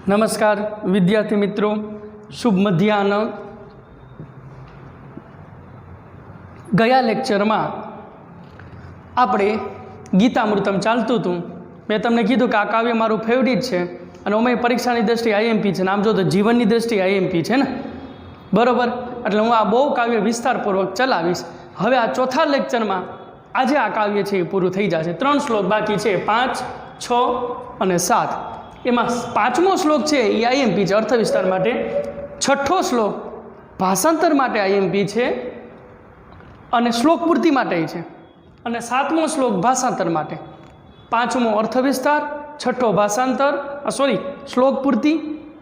नमस्कार विद्यार्थी मित्रों, शुभ मध्याह्न। गया लेक्चर में आपणे गीतामृतम चालतुं हतुं। मैं तमने कीधुं कि आ काव्य मारुं फेवरेट है अने ओमांय परीक्षानी दृष्टिए आईएमपी है। आम जो तो जीवननी दृष्टिए आईएमपी है ने, बराबर। एटले हूँ आ बहु काव्य विस्तारपूर्वक चलावीश। हवे आ चौथा लेक्चर में आज आ काव्य है पूरुं थई जशे। 3 श्लोक बाकी है, 5, 6 અને 7। एमां 5मो श्लोक है ये आईएमपी है अर्थ विस्तार माटे। 6ठो श्लोक भाषांतर माटे आईएमपी है अने श्लोक पूर्ति माटे है, अने 7मो श्लोक भाषांतर माटे। 5मो अर्थ विस्तार, 6ठो भाषांतर श्लोक पूर्ति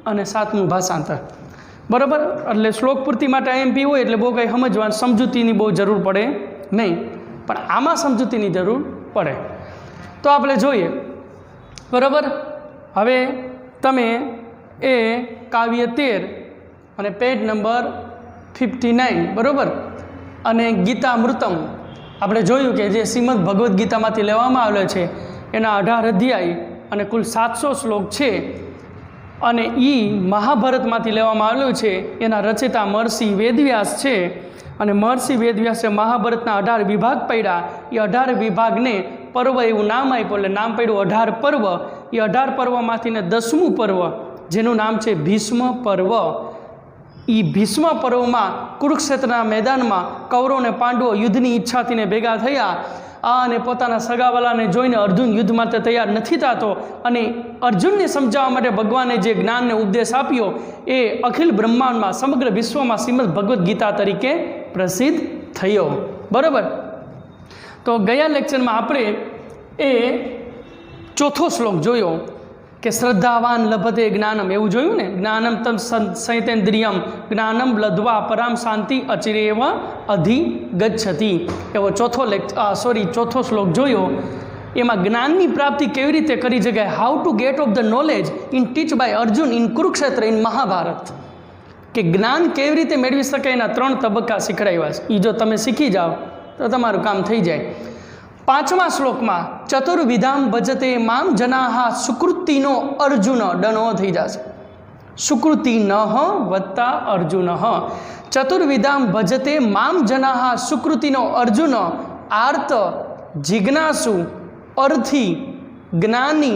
अने 7मु भाषांतर, बराबर। एटले श्लोक पूर्ति माटे आईएमपी होय एटले बहु कई समझवा समजूतीनी बहु जरूर पड़े नहीं, पण आमां समजूतीनी जरूर पड़े। तो आपणे जोईए, बराबर। हवे तमे ए काव्य 13 अने पेज नंबर 59, बराबर, अने गीतामृतम आपणे जोयुं के जे श्रीमद भगवद गीतामांथी लेवामां आवेलो छे एना 18 अध्याय अने कुल 700 श्लोक छे, अने ई महाभारतमांथी लेवामां आवेलो छे। एना रचयिता महर्षि वेदव्यास छे, अने महर्षि वेदव्यासे महाभारतना 18 विभाग पड्या। ए 18 विभागने पर्व एवं नाम आप्युं, એટલે नाम पड्युं 18 पर्व। ये 18 पर्वमांथी 10मुं पर्व जेनुं नाम छे भीष्म पर्व। ई भीष्म पर्व में कुरुक्षेत्रना मैदान में कौरव ने पांडवो युद्धनी इच्छाथी ने भेगा थया अने पोताना सगावालाने जोईने अर्जुन युद्ध माटे तैयार नथी थतो, अने अर्जुनने समजाववा माटे भगवाने जे ज्ञान ने उपदेश आप्यो ए अखिल ब्रह्मांड में समग्र विश्व में श्रीमद भगवद गीता तरीके प्रसिद्ध थयो, बराबर। तो गया लेक्चर में आपणे ए चौथो श्लोक जोयो कि श्रद्धावान लभते ज्ञानम, एवं जोयुं ने। ज्ञानम तम संयतेन्द्रियम ज्ञानम लब्ध्वा पराम शांति अचिरेव अधिगच्छति, एवो चौथो श्लोक जोयो। एमां ज्ञाननी प्राप्ति केवी रीते करी शकाय, how to get of the knowledge in teach by Arjun in Kurukshetra in Mahabharata, कि ज्ञान केवी रीते मेळवी शकाय एना 3 तबक्का शीखवाड्या छे। ई जो तमे शीखी जाओ तो तमारुं काम थई जाय। 5मा श्लोक में चतुर्विधाम भजते माम जनाः सुकृतिनो अर्जुन, डनो थी जाए सुकृति न वत्ता अर्जुन। चतुर्विधाम भजते माम जनाः सुकृतिनो अर्जुन, आर्त जिज्ञासु अर्थी ज्ञानी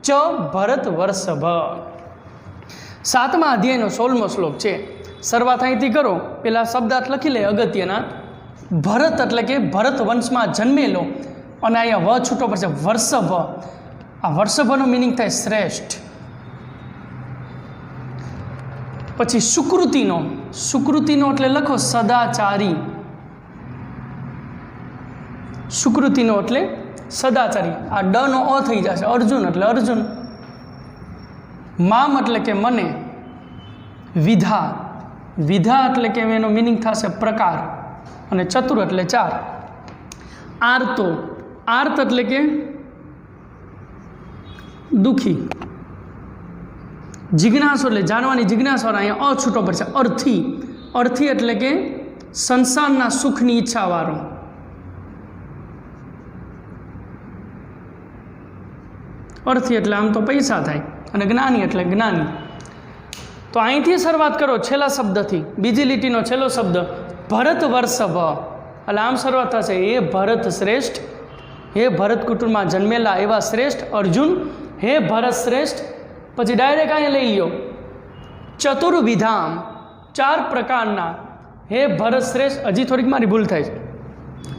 च भरत वर्षभ। 7मा अध्यायनो 16मो श्लोक है। शरूआत अहींथी करो, पेला शब्दार्थ लखी ले अगत्यना। भरत एटले के भरत वंश में जन्मेलो, अने अहींया व छूटो पड़े वर्षभ। आ वर्षभनो मीनिंग थाय श्रेष्ठ। पछी सुकृतिनो, सुकृतिनो एटले लखो सदाचारी। सुकृतिनो एटले सदाचारी। आ ड नो अ थई जशे, अर्जुन एटले अर्जुन। माम एटले के मने। विधा, विधा एटले के एनो मीनिंग थशे प्रकार, अने चतुर एटले 4। आर्तो, आर्त एटले के दुखी। जिज्ञासु एटले जानवानी जिज्ञासा, अहींया अ छूटो पड़े अर्थी। अर्थी एटले के संसारना सुखनी इच्छावाळो। अर्थी एटले आम तो पैसा थाय, अने ज्ञानी एटले ज्ञानी। तो अहींथी शरूआत करो छेल्ला शब्दथी। बीजी લીટીનો छेल्लो शब्द भरत वर्षभ, એટલે આમ શરૂઆત થશે हे भरत श्रेष्ठ, हे भरत कुटुंब में जन्मेला एवं श्रेष्ठ अर्जुन, हे भरत श्रेष्ठ। पछी डायरेक्ट अहीं लई लो चतुर्विधाम, 4 प्रकारना। हे भरत श्रेष्ठ, हजी थोड़ीक मारी भूल थाय छे,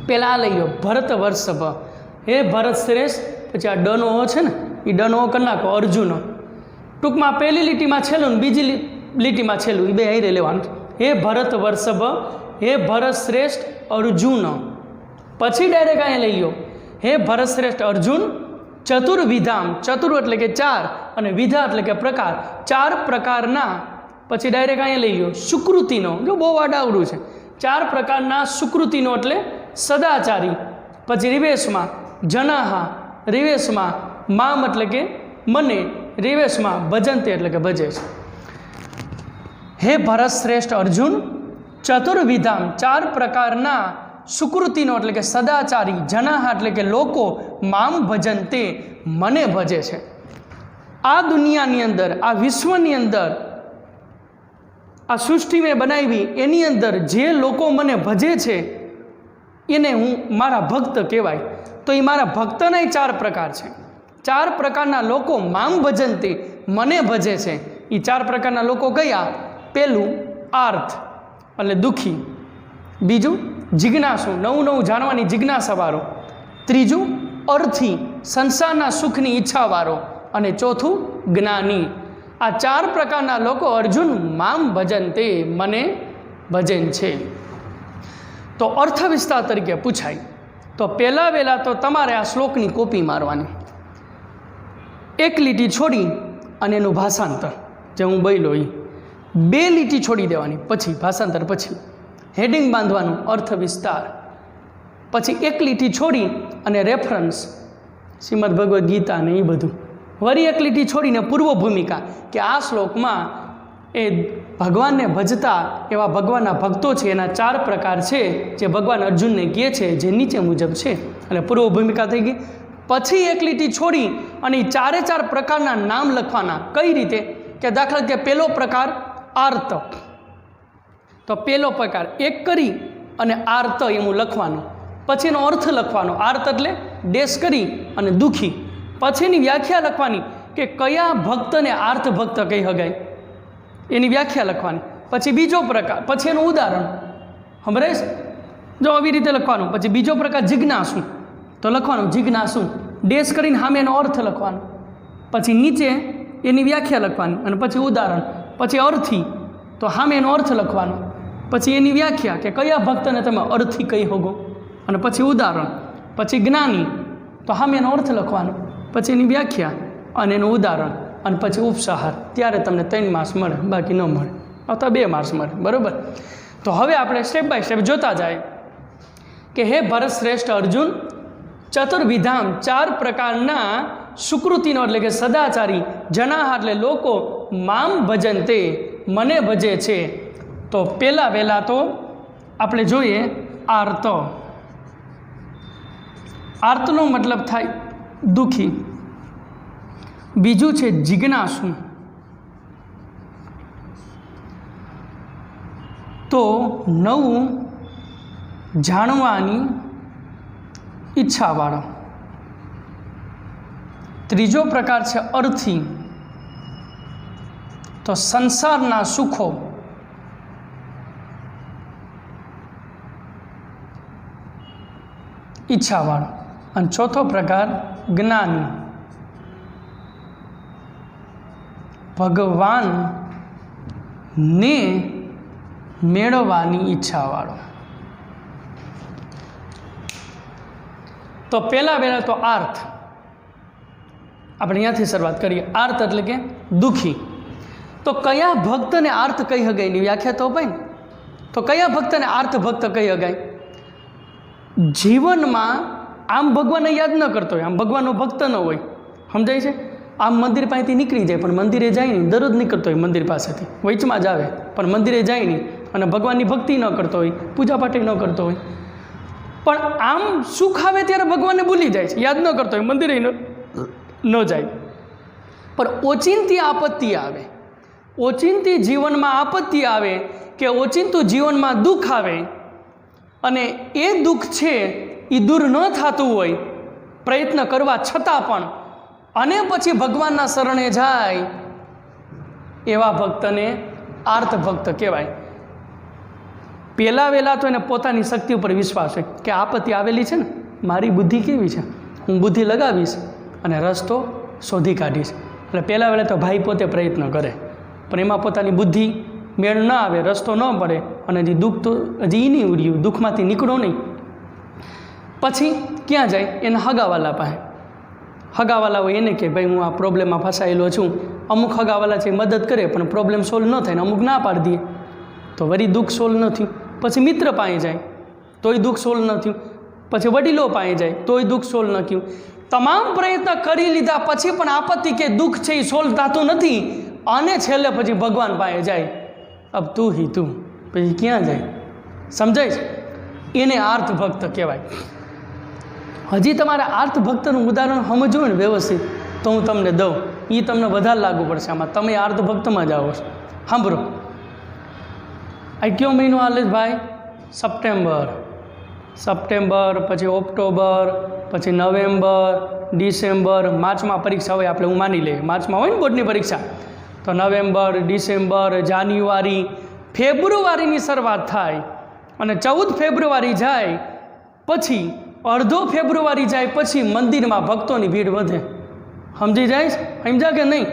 पेला लई लो भरत वर्षभ, हे भरत श्रेष्ठ। पछी आ डनो छे ने, ई डनो कर नाखो अर्जुन। टूंकमां पहली લીટી में छेल्लुं, बीजी લીટી में छेल्लुं, ई बे हारे लेवानुं। हे भरत वर्षभ, हे भरत श्रेष्ठ अर्जुन। पछी डायरेक्ट अहीं लई लो हे भरत श्रेष्ठ अर्जुन चतुर्विधाम, चतुर एटले के 4 अने विधा एटले के प्रकार, 4 प्रकारना। पछी डायरेक्ट अहीं लई लो सुकृतिनो, जो बहु आडावडું છે। 4 प्रकारना सुकृतिनो एटले सदाचारी। पछी रिवेश में जनाः, रिवेश में माम एटले के मने, रिवेश में भजन्ते एटले के भजे छे। हे भरत श्रेष्ठ अर्जुन चतुर्विधाम, 4 प्रकारना सुकृतिनो एटले के सदाचारी, जनाः एटले के लोको, माम भजन्ते मने भजे छे। આ દુનિયાની અંદર, આ વિશ્વની અંદર, આ સૃષ્ટિ મેં બનાવી એની અંદર જે લોકો મને ભજે છે એને હું મારા ભક્ત કહેવાય. તો એ મારા ભક્તના 4 પ્રકાર છે. 4 પ્રકારના લોકો મામ ભજનતે, મને ભજે છે. એ 4 પ્રકારના લોકો કયા? પહેલું આર્થ એટલે દુઃખી, બીજું જિજ્ઞાસુ, નવું નવું જાણવાની જિજ્ઞાસાવાળો, ત્રીજું અર્થી, સંસારના સુખની ઈચ્છાવાળો, અને ચોથું જ્ઞાની. આ 4 પ્રકારના લોકો અર્જુન મામ ભજનતે, મને ભજન છે. તો અર્થ વિસ્તાર તરીકે પૂછાય તો પહેલાં તો તમારે આ શ્લોકની કોપી મારવાની, એક લીટી છોડી અને એનું ભાષાંતર, જે હું બોલ્યો એ 2 લીટી છોડી દેવાની, પછી ભાષાંતર, પછી હેડિંગ બાંધવાનું અર્થ વિસ્તાર, પછી 1 લીટી છોડી અને રેફરન્સ શ્રીમદ ભગવદ્ ગીતા ને એ બધું, વળી 1 લીટી છોડીને પૂર્વ ભૂમિકા કે આ શ્લોકમાં એ ભગવાનને ભજતા એવા ભગવાનના ભક્તો છે એના 4 પ્રકાર છે જે ભગવાન અર્જુનને કહે છે, જે નીચે મુજબ છે. એટલે પૂર્વ ભૂમિકા થઈ ગઈ. પછી 1 લીટી છોડી અને એ 4 પ્રકારના નામ લખવાના. કઈ રીતે? કે દાખલા કે પહેલો પ્રકાર આર્ત, તો પહેલો પ્રકાર 1 કરી અને આર્ત એવું લખવાનું, પછી એનો અર્થ લખવાનો. આર્ત એટલે ડેશ કરી અને દુઃખી, પછી એની વ્યાખ્યા લખવાની કે કયા ભક્તને આર્થ ભક્ત કહી શકાય, એની વ્યાખ્યા લખવાની. પછી બીજો પ્રકાર, પછી એનું ઉદાહરણ. સમજાય? જો આવી રીતે લખવાનું. પછી બીજો પ્રકાર જિજ્ઞાસુ, તો લખવાનું જિજ્ઞાસુ, ડેશ કરીને સામે એનો અર્થ લખવાનો, પછી નીચે એની વ્યાખ્યા લખવાની, અને પછી ઉદાહરણ, પછી અર્થી, તો સામે એનો અર્થ લખવાનો, પછી એની વ્યાખ્યા કે કયા ભક્તને તમે અર્થી કહી શકો, અને પછી ઉદાહરણ, પછી જ્ઞાની, તો સામે એનો અર્થ લખવાનો, પછી એની વ્યાખ્યા અને એનું ઉદાહરણ, અને પછી ઉપસાહાર. ત્યારે તમને 3 માર્ક્સ મળે, બાકી ન મળે, અથવા 2 માર્ક્સ મળે. બરાબર? તો હવે આપણે સ્ટેપ બાય સ્ટેપ જોતા જાય કે હે ભરત શ્રેષ્ઠ અર્જુન, ચતુર્વિધામ 4 પ્રકારના સુકૃતિનો એટલે કે સદાચારી, જનાહ એટલે લોકો, મામ ભજનતે મને ભજે છે. તો પહેલાં તો આપણે જોઈએ આર્ત. આર્તનો મતલબ થાય દુઃખી. બીજું છે જિજ્ઞાસુ, તો નવું જાણવાની ઈચ્છાવાળો. ત્રીજો પ્રકાર છે અર્થી, તો સંસારના સુખો ઈચ્છાવાળો. અને ચોથો પ્રકાર જ્ઞાની, ભગવાનને મેળવવાની ઈચ્છાવાળો. તો પહેલાં તો આર્થ, આપણે અહીંયાથી શરૂઆત કરીએ. આર્થ એટલે કે દુઃખી. તો કયા ભક્તને આર્થ કહી શકાય એની વ્યાખ્યા તો ભાઈ. તો કયા ભક્તને આર્થ ભક્ત કહી શકાય? જીવનમાં આમ ભગવાનને યાદ ન કરતો હોય, આમ ભગવાનનો ભક્ત ન હોય. સમજાય છે? આમ મંદિર પાસેથી નીકળી જાય પણ મંદિરે જાય નહીં, દરરોજ નીકળતો હોય મંદિર પાસેથી, વચમાં જ આવે પણ મંદિરે જાય નહીં, અને ભગવાનની ભક્તિ ન કરતો હોય, પૂજાપાઠ ન કરતો હોય, પણ આમ સુખ આવે ત્યારે ભગવાનને ભૂલી જાય છે, યાદ ન કરતો હોય, મંદિરે ન જાય. પણ ઓચિંતી આપત્તિ આવે, ઓચિંતી જીવનમાં આપત્તિ આવે કે ઓચિંતું જીવનમાં દુઃખ આવે, અને એ દુઃખ છે એ દૂર ન થતું હોય પ્રયત્ન કરવા છતાં પણ, અને પછી ભગવાનના શરણે જાય, એવા ભક્તને આર્ત ભક્ત કહેવાય. પહેલાં તો એને પોતાની શક્તિ ઉપર વિશ્વાસ હોય કે આપત્તિ આવેલી છે ને, મારી બુદ્ધિ કેવી છે, હું બુદ્ધિ લગાવીશ અને રસ્તો શોધી કાઢીશ. એટલે પહેલાં તો ભાઈ પોતે પ્રયત્ન કરે, પણ એમાં પોતાની બુદ્ધિ મેળ ન આવે, રસ્તો ન પડે, અને હજી દુઃખ તો હજી નહીં ઉડ્યું, દુઃખમાંથી નીકળો નહીં. પછી ક્યાં જાય? એના હગાવાલા પાસે. હગાવાલા હોય એને કે ભાઈ હું આ પ્રોબ્લેમમાં ફસાયેલો છું. અમુક હગાવાલા છે મદદ કરે પણ પ્રોબ્લેમ સોલ્વ ન થાય ને અમુક ના પાડી દે, તો વળી દુઃખ સોલ્વ ન થયું. પછી મિત્ર પાસે જાય તોય દુઃખ સોલ્વ ન થયું. પછી વડીલો પાસે જાય તોય દુઃખ સોલ્વ ન થયું. તમામ પ્રયત્ન કરી લીધા પછી પણ આપત્તિ કે દુઃખ છે એ સોલ્વ થતું નથી, અને છેલ્લે પછી ભગવાન પાસે જાય. અબ તું હી તું, પછી ક્યાં જાય? સમજાય છે? એને આર્થ ભક્ત કહેવાય. હજી તમારે આર્થ ભક્તનું ઉદાહરણ સમજવું ને વ્યવસ્થિત, તો હું તમને દઉં. એ તમને વધારે લાગુ પડશે આમાં. તમે અર્ધભક્તમાં જ આવો છો. સાંભળો, આ કયો મહિનો હાલે છે ભાઈ? સપ્ટેમ્બર, પછી ઓક્ટોબર, પછી નવેમ્બર, ડિસેમ્બર, માર્ચમાં પરીક્ષા હોય આપણે, હું માની લઈએ માર્ચમાં હોય ને બોર્ડની પરીક્ષા, તો નવેમ્બર, ડિસેમ્બર, જાન્યુઆરી, ફેબ્રુઆરીની શરૂઆત થાય અને 14 ફેબ્રુઆરી જાય, પછી અડધો ફેબ્રુઆરી જાય પછી મંદિરમાં ભક્તોની ભીડ વધે. સમજ્યા કે નહીં?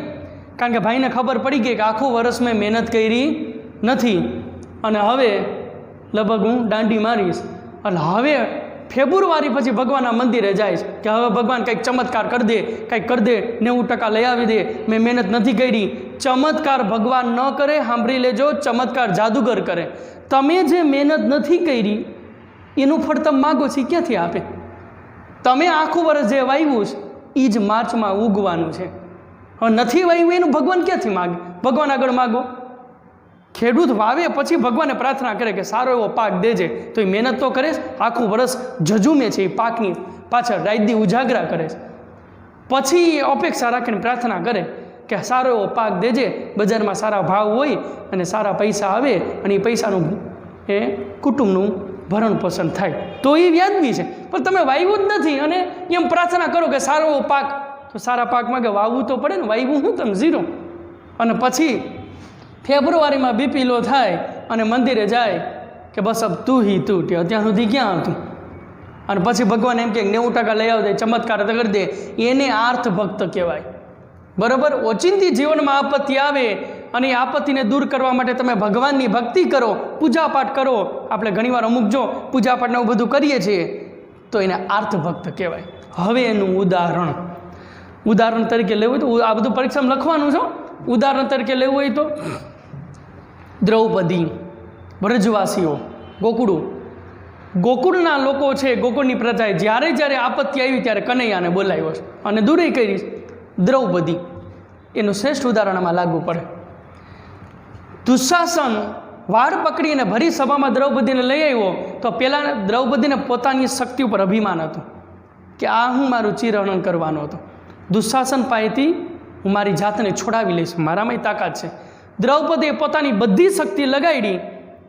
કારણ કે ભાઈને ખબર પડી ગઈ કે આખું વર્ષ મેં મહેનત કરી નથી અને હવે લગભગ હું દાંડી મારીશ, એટલે હવે ફેબ્રુઆરી પછી ભગવાનના મંદિરે જાય કે હવે ભગવાન કંઈક ચમત્કાર કરી દે, કંઈક કરી દે, 90% લઈ આવી દે, મેં મહેનત નથી કરી. ચમત્કાર ભગવાન ન કરે, સાંભળી લેજો, ચમત્કાર જાદુગર કરે. તમે જે મહેનત નથી કરી એનું ફળ તમે માગો છો, ક્યાંથી આપે? તમે આખું વર્ષ જે વાવ્યું છે એ જ માર્ચમાં ઉગવાનું છે. હવે નથી વાવ્યું એનું ભગવાન ક્યાંથી માગે? ભગવાન આગળ માગો. ખેડૂત વાવે પછી ભગવાનને પ્રાર્થના કરે કે સારો એવો પાક દેજે, તો એ મહેનત તો કરે, આખું વર્ષ ઝઝુમે છે એ પાકની પાછળ, રાતદી ઉજાગરા કરે છે, પછી અપેક્ષા રાખીને પ્રાર્થના કરે કે સારો એવો પાક દેજે, બજારમાં સારા ભાવ હોય અને સારા પૈસા આવે અને એ પૈસાનું એ કુટુંબનું ભરણ પોષણ થાય, તો એ વ્યાજબી છે. પણ તમે વાવ્યું જ નથી અને એમ પ્રાર્થના કરો કે સારો એવો પાક, તો સારા પાકમાં કે વાવવું તો પડે ને, વાવ્યું હું તમે ઝીરો. અને પછી ફેબ્રુઆરીમાં બીપી લો થાય અને મંદિરે જાય કે બસ અબ તું હી તું, અત્યાર સુધી ક્યાં હતું? અને પછી ભગવાન એમ કે 90% લઈ આવદે, ચમત્કાર કરી દે, એને આર્થ ભક્ત કહેવાય. બરાબર? ઓચિંતી જીવનમાં આપત્તિ આવે અને એ આપત્તિને દૂર કરવા માટે તમે ભગવાનની ભક્તિ કરો, પૂજાપાઠ કરો. આપણે ઘણીવાર અમુક જો પૂજાપાઠને એવું બધું કરીએ છીએ તો એને આર્થ ભક્ત કહેવાય. હવે એનું ઉદાહરણ તરીકે લેવું હોય તો આ બધું પરીક્ષામાં લખવાનું છો. ઉદાહરણ તરીકે લેવું હોય તો દ્રૌપદી, વ્રજવાસીઓ, ગોકુળના લોકો છે, ગોકુળની પ્રજાએ જ્યારે આપત્તિ આવી ત્યારે કનૈયાને બોલાવ્યો છે અને દૂરે કરી દ્રૌપદી. એનું શ્રેષ્ઠ ઉદાહરણ આમાં લાગુ પડે. દુશાસન વાળ પકડીને ભરી સભામાં દ્રૌપદીને લઈ આવ્યો તો પહેલાં દ્રૌપદીને પોતાની શક્તિ ઉપર અભિમાન હતું કે આ હું મારું ચિરહરણ કરવાનો હતો. દુશાસન પાસેથી હું મારી જાતને છોડાવી લઈશ, મારામાં તાકાત છે. દ્રૌપદીએ પોતાની બધી શક્તિ લગાડી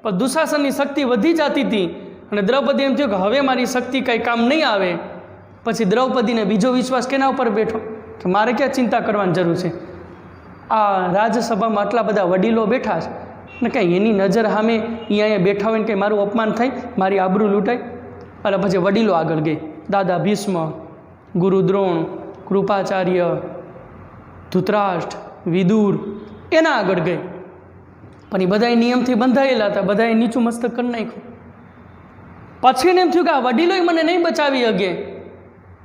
પણ દુશાસનની શક્તિ વધી જતી હતી અને દ્રૌપદી એમ થયું કે હવે મારી શક્તિ કંઈ કામ નહીં આવે. પછી દ્રૌપદીને બીજો વિશ્વાસ કેના ઉપર બેઠો કે મારે ક્યાં ચિંતા કરવાની જરૂર છે? આ રાજસભામાં આટલા બધા વડીલો બેઠા છે ને કંઈ એની નજર સામે અહીંયા બેઠા હોય ને કંઈ મારું અપમાન થાય, મારી આબરૂ લૂંટાય. એટલે પછી વડીલો આગળ ગઈ, દાદા ભીષ્મ, ગુરુ દ્રોણ, કૃપાચાર્ય, ધૃતરાષ્ટ્ર, વિદુર, એના આગળ ગઈ. પણ એ બધાએ નિયમથી બંધાયેલા હતા, બધાએ નીચું મસ્તક કરી નાખ્યું. પછી એને એમ થયું કે આ વડીલોય મને નહીં બચાવી શકે.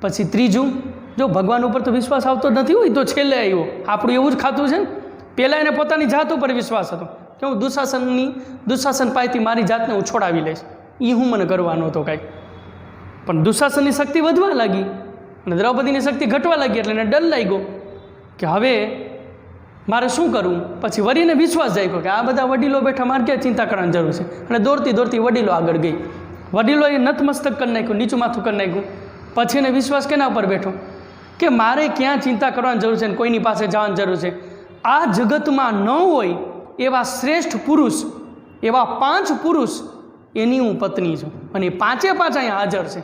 પછી ત્રીજું, જો ભગવાન ઉપર તો વિશ્વાસ આવતો નથી હોય તો છેલ્લે આવ્યો. આપણું એવું જ ખાતું છે ને. પહેલાં એને પોતાની જાત ઉપર વિશ્વાસ હતો કે હું દુશાસન પાસેથી મારી જાતને હું છોડાવી લઈશ, એ હું મને કરવાનો હતો કાંઈ. પણ દુશાસનની શક્તિ વધવા લાગી અને દ્રૌપદીની શક્તિ ઘટવા લાગી એટલે એને ડર લાગ્યો કે હવે મારે શું કરવું. પછી વરીને વિશ્વાસ જાગ્યો કે આ બધા વડીલો બેઠા, મારે ક્યાં ચિંતા કરવાની જરૂર છે. અને દોડતી વડીલો આગળ ગઈ. વડીલોએ નતમસ્તક કરી નાખ્યું, નીચું માથું કરી નાખ્યું. પછી એને વિશ્વાસ કેના ઉપર બેઠો કે મારે ક્યાં ચિંતા કરવાની જરૂર છે ને કોઈની પાસે જવાની જરૂર છે. આ જગતમાં ન હોય એવા શ્રેષ્ઠ પુરુષ, એવા 5 પુરુષ એની હું પત્ની છું અને એ 5 અહીંયા હાજર છે.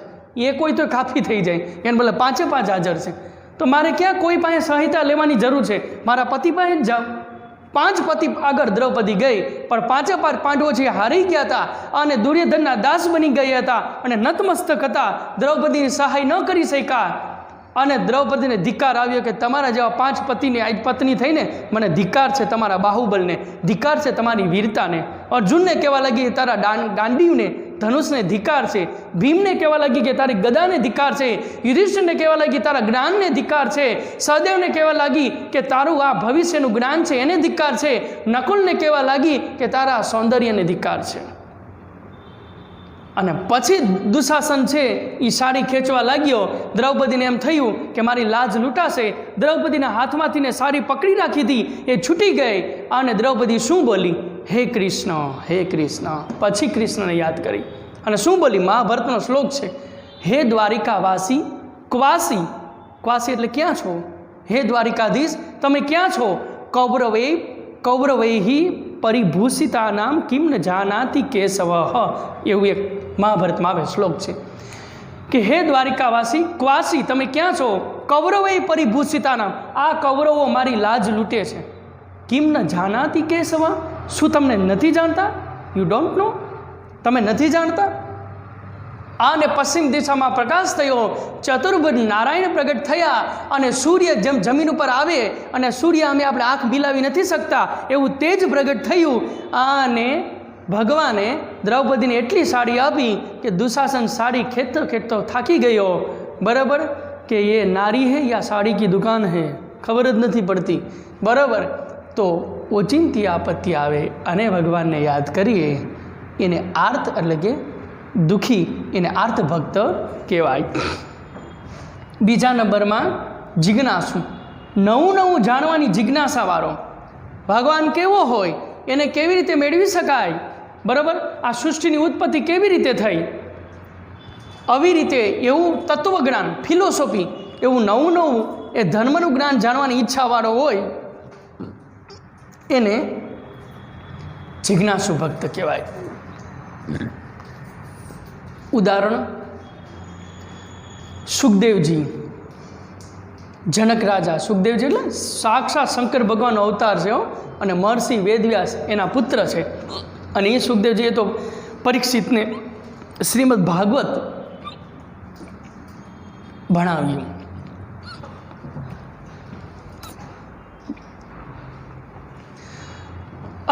એ કોઈ તો કાફી થઈ જાય, એને બોલે 5 હાજર છે, તો મારે ક્યાં કોઈ પાસે સહાયતા લેવાની જરૂર છે? મારા પતિ પાસે જ જાઓ. 5 પતિ આગળ દ્રૌપદી ગઈ પણ 5 પાંડવો જે હારી ગયા હતા અને દુર્યોધનના દાસ બની ગયા હતા અને નતમસ્તક હતા, દ્રૌપદીની સહાય ન કરી શક્યા. અને દ્રૌપદીને ધિક્કાર આવ્યો કે તમારા જેવા 5 પતિને આજ પત્ની થઈને મને ધિક્કાર છે, તમારા બાહુબલને ધિક્કાર છે, તમારી વીરતાને. અર્જુનને કહેવા લાગી તારા ગાંડીવને, ધનુષને ધિક્કાર છે. ભીમને કહેવા લાગી કે તારી ગદાને ધિક્કાર છે. યુધિષ્ઠિરને કહેવા લાગી તારા જ્ઞાનને ધિક્કાર છે. સહદેવને કહેવા લાગી કે તારું આ ભવિષ્યનું જ્ઞાન છે એને ધિક્કાર છે. નકુલને કહેવા લાગી કે તારા સૌંદર્યને ધિક્કાર છે. અને પછી દુશાસન છે એ સાડી ખેંચવા લાગ્યો. દ્રૌપદીને એમ થયું કે મારી લાજ લૂંટાશે. દ્રૌપદીના હાથમાંથી ને સાડી પકડી રાખી હતી, એ છૂટી ગઈ અને દ્રૌપદી શું બોલી? હે કૃષ્ણ, હે કૃષ્ણ. પછી કૃષ્ણને યાદ કરી અને શું બોલી? મહાભારતનો શ્લોક છે, હે દ્વારિકાવાસી ક્વાસી. ક્વાસી એટલે ક્યાં છો? હે દ્વારિકાધીશ તમે ક્યાં છો? કૌરવૈ પરિભૂષિતા નામ કિમ ન જાનાતિ કેશવ. એવું એક મહાભારતમાં આવે શ્લોક છે કે હે દ્વારિકાવાસી ક્વાસી તમે ક્યાં છો? કૌરવૈ પરિભૂષિતા નામ, આ કૌરવો મારી લાજ લૂંટે છે. કિમ ન જાનાતિ કેશવ, શું તમને નથી જાણતા? યુ ડોન્ટ નો, તમે નથી જાણતા? અને પશ્ચિમ દિશામાં પ્રકાશ થયો, ચતુર્ભુજ નારાયણ પ્રગટ થયા, અને સૂર્ય જેમ જમીન ઉપર આવે અને સૂર્ય અમે આપણે આંખ મિલાવી નથી શકતા એવું તેજ પ્રગટ થયું. અને ભગવાને દ્રૌપદીને એટલી સાડી આપી કે દુશાસન સાડી ખેંચતો ખેંચતો થાકી ગયો. બરાબર, કે એ નારી હે યા સાડી કી દુકાન હે, ખબર જ નથી પડતી. બરાબર, તો ઓચિંતી આપત્તિ આવે અને ભગવાનને યાદ કરીએ એને આર્ત એટલે કે દુઃખી, એને આર્ત ભક્ત કહેવાય. બીજા નંબરમાં જિજ્ઞાસુ, નવું નવું જાણવાની જિજ્ઞાસાવાળો. ભગવાન કેવો હોય, એને કેવી રીતે મેળવી શકાય? બરાબર, આ સૃષ્ટિની ઉત્પત્તિ કેવી રીતે થઈ, આવી રીતે એવું તત્વજ્ઞાન, ફિલોસોફી, એવું નવું નવું એ ધર્મનું જ્ઞાન જાણવાની ઈચ્છાવાળો હોય એને જિજ્ઞાસુ ભક્ત કહેવાય. ઉદાહરણ, સુખદેવજી, જનક રાજા. સુખદેવજી એટલે સાક્ષાત શંકર ભગવાનનો અવતાર છે અને મહર્ષિ વેદવ્યાસ એના પુત્ર છે. અને એ સુખદેવજીએ તો પરીક્ષિતને શ્રીમદ ભાગવત ભણાવ્યું.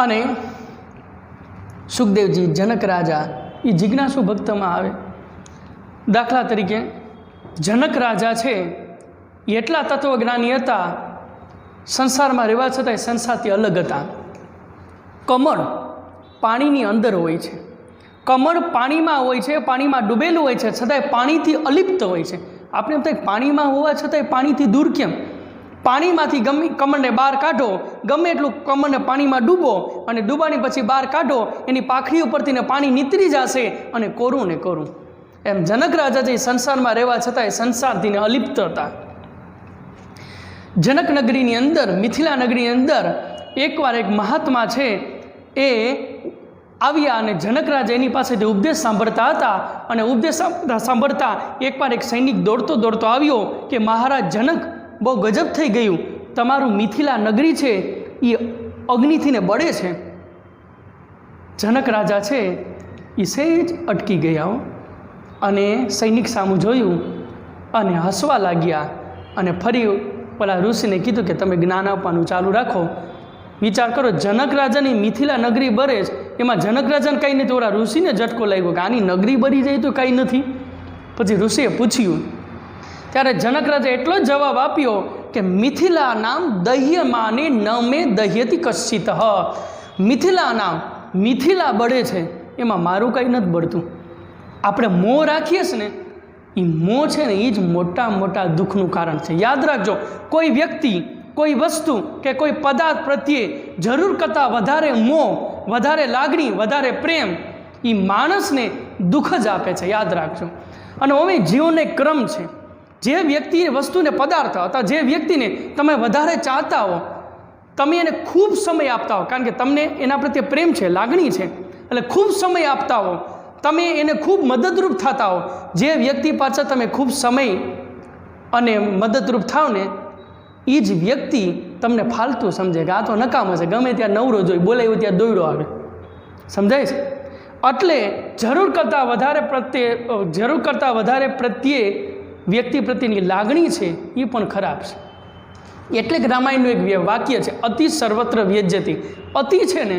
અને સુખદેવજી, જનક રાજા એ જિજ્ઞાસુ ભક્તમાં આવે. દાખલા તરીકે જનક રાજા છે એટલા તત્વજ્ઞાની હતા, સંસારમાં રહેવા છતાંય સંસારથી અલગ હતા. કમળ પાણીની અંદર હોય છે, કમળ પાણીમાં હોય છે, પાણીમાં ડૂબેલું હોય છે, છતાંય પાણીથી અલિપ્ત હોય છે. આપણે એમ થાય પાણીમાં હોવા છતાંય પાણીથી દૂર કેમ? પાણીમાંથી ગમે કમળને બહાર કાઢો, ગમે એટલું કમળને પાણીમાં ડૂબો અને ડૂબાની પછી બહાર કાઢો, એની પાંખડી ઉપરથી પાણી નીતરી જશે અને કોરું ને કોરું. એમ જનક રાજાજી સંસારમાં રહેવા છતાંય સંસારથી અલિપ્ત હતા. જનક નગરીની અંદર, મિથિલા નગરીની અંદર એકવાર એક મહાત્મા છે એ આવ્યા અને જનક રાજા એની પાસેથી ઉપદેશ સાંભળતા હતા. અને ઉપદેશ સાંભળતા એકવાર એક સૈનિક દોડતો દોડતો આવ્યો કે મહારાજ જનક, બહુ ગજબ થઈ ગયું, તમારું મિથિલા નગરી છે એ અગ્નિથીને બળે છે. જનક રાજા છે એ સહેજ અટકી ગયા અને સૈનિક સામું જોયું અને હસવા લાગ્યા. અને ફરી પેલા ઋષિને કીધું કે તમે જ્ઞાન આપવાનું ચાલુ રાખો. વિચાર કરો, જનક રાજાની મિથિલા નગરી બળે છે, એમાં જનક રાજાને કંઈ નથી, ઓલા ઋષિને ઝટકો લાગ્યો કે આની નગરી બળી જાય તો કંઈ નથી. પછી ઋષિએ પૂછ્યું, ત્યારે જનક રાજા એટલો જ જવાબ આપ્યો કે મિથિલા નામ દહ્યમાને ન મે દહ્યતિ કશ્ચિત. મિથિલા નામ, મિથિલા બળે છે, એમાં મારું કંઈ નથી બળતું. આપણે મોહ રાખીએ છીએ ને, એ મોહ છે ને એ જ મોટા મોટા દુઃખનું કારણ છે. યાદ રાખજો, કોઈ વ્યક્તિ, કોઈ વસ્તુ કે કોઈ પદાર્થ પ્રત્યે જરૂર કરતાં વધારે મોહ, વધારે લાગણી, વધારે પ્રેમ એ માણસને દુઃખ જ આપે છે. યાદ રાખજો. અને હવે જીવનનો એક ક્રમ છે. જે વ્યક્તિ વસ્તુને પદાર્થ અથવા જે વ્યક્તિને તમે વધારે ચાહતા હો, તમે એને ખૂબ સમય આપતા હો, કારણ કે તમને એના પ્રત્યે પ્રેમ છે, લાગણી છે, એટલે ખૂબ સમય આપતા હો, તમે એને ખૂબ મદદરૂપ થતા હો. જે વ્યક્તિ પાછળ તમે ખૂબ સમય અને મદદરૂપ થાવ ને, એ જ વ્યક્તિ તમને ફાલતું સમજે કે આ તો નકામ હશે, ગમે ત્યાં નવરો જોઈ બોલાવ્યો ત્યાં દોડ્યો આવે. સમજાય છે? એટલે જરૂર કરતાં વધારે પ્રત્યે વ્યક્તિ પ્રત્યેની લાગણી છે એ પણ ખરાબ છે. એટલે કે રામાયણનું એક વાક્ય છે, અતિ સર્વત્ર વ્યજ્યતિ. અતિ છે ને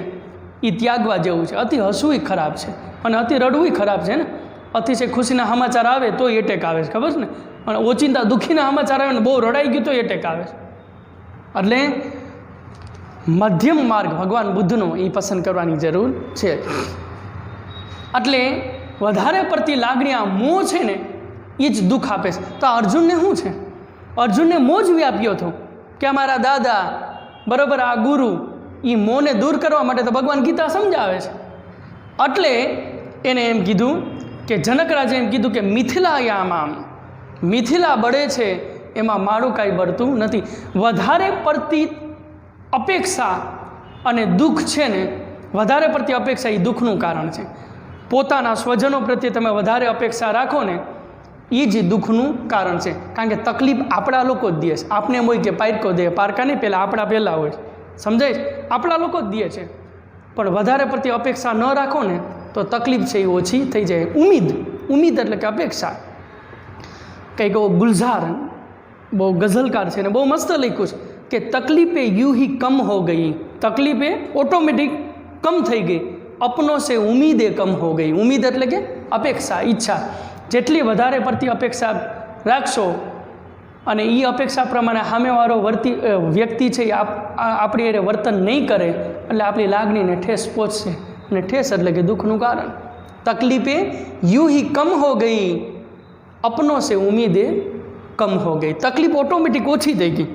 એ ત્યાગવા જેવું છે. અતિ હસવું ખરાબ છે અને અતિ રડવું ખરાબ છે ને. અતિ છે ખુશીના સમાચાર આવે તો એટેક આવે છે, ખબર છે ને, અને ઓચિંતા દુઃખીના સમાચાર આવે ને બહુ રડાઈ ગયું તો એટેક આવે છે. એટલે મધ્યમ માર્ગ ભગવાન બુદ્ધનો એ પસંદ કરવાની જરૂર છે. એટલે વધારે પડતી લાગણી, આ મોહ છે ને એ જ દુઃખ આપે છે. તો અર્જુનને શું છે? અર્જુનને મોહ જ વ્યાપ્યો હતો કે અમારા દાદા, બરાબર, આ ગુરુ, એ મોહને દૂર કરવા માટે તો ભગવાન ગીતા સમજાવે છે. એટલે એને એમ કીધું કે જનક રાજાએ એમ કીધું કે મિથિલાયામામ, મિથિલા બળે છે, એમાં મારું કાંઈ બળતું નથી. વધારે પડતી અપેક્ષા અને દુઃખ છે ને, વધારે પડતી અપેક્ષા એ દુઃખનું કારણ છે. પોતાના સ્વજનો પ્રત્યે તમે વધારે અપેક્ષા રાખો ને, એ જ દુઃખનું કારણ છે. કારણ કે તકલીફ આપણા લોકો જ દે છે. આપણે એમ હોય કે પારકો દે, પારકા નહીં, પહેલાં આપણા પહેલાં હોય, સમજાય છે? આપણા લોકો જ દે છે. પણ વધારે પડતી અપેક્ષા ન રાખો ને તો તકલીફ છે એ ઓછી થઈ જાય. ઉમ્મીદ એટલે કે અપેક્ષા. કંઈક ગુલઝાર બહુ ગઝલકાર છે ને બહુ મસ્ત લખ્યું છે કે તકલીફે યુ હી કમ હો ગઈ, તકલીફે ઓટોમેટિક કમ થઈ ગઈ, અપનો સે ઉમ્મીદે કમ હો ગઈ. ઉમ્મીદ એટલે કે અપેક્ષા, ઈચ્છા. જેટલી વધારે પડતી અપેક્ષા રાખશો અને એ અપેક્ષા પ્રમાણે સામેવાળો વ્યક્તિ છે એ આપણી એ વર્તન નહીં કરે એટલે આપણી લાગણીને ઠેસ પહોંચશે, અને ઠેસ એટલે કે દુઃખનું કારણ. તકલીફે યુ હી કમ હો ગઈ, અપનો સે ઉમ્મીદે કમ હો ગઈ. તકલીફ ઓટોમેટિક ઓછી થઈ ગઈ.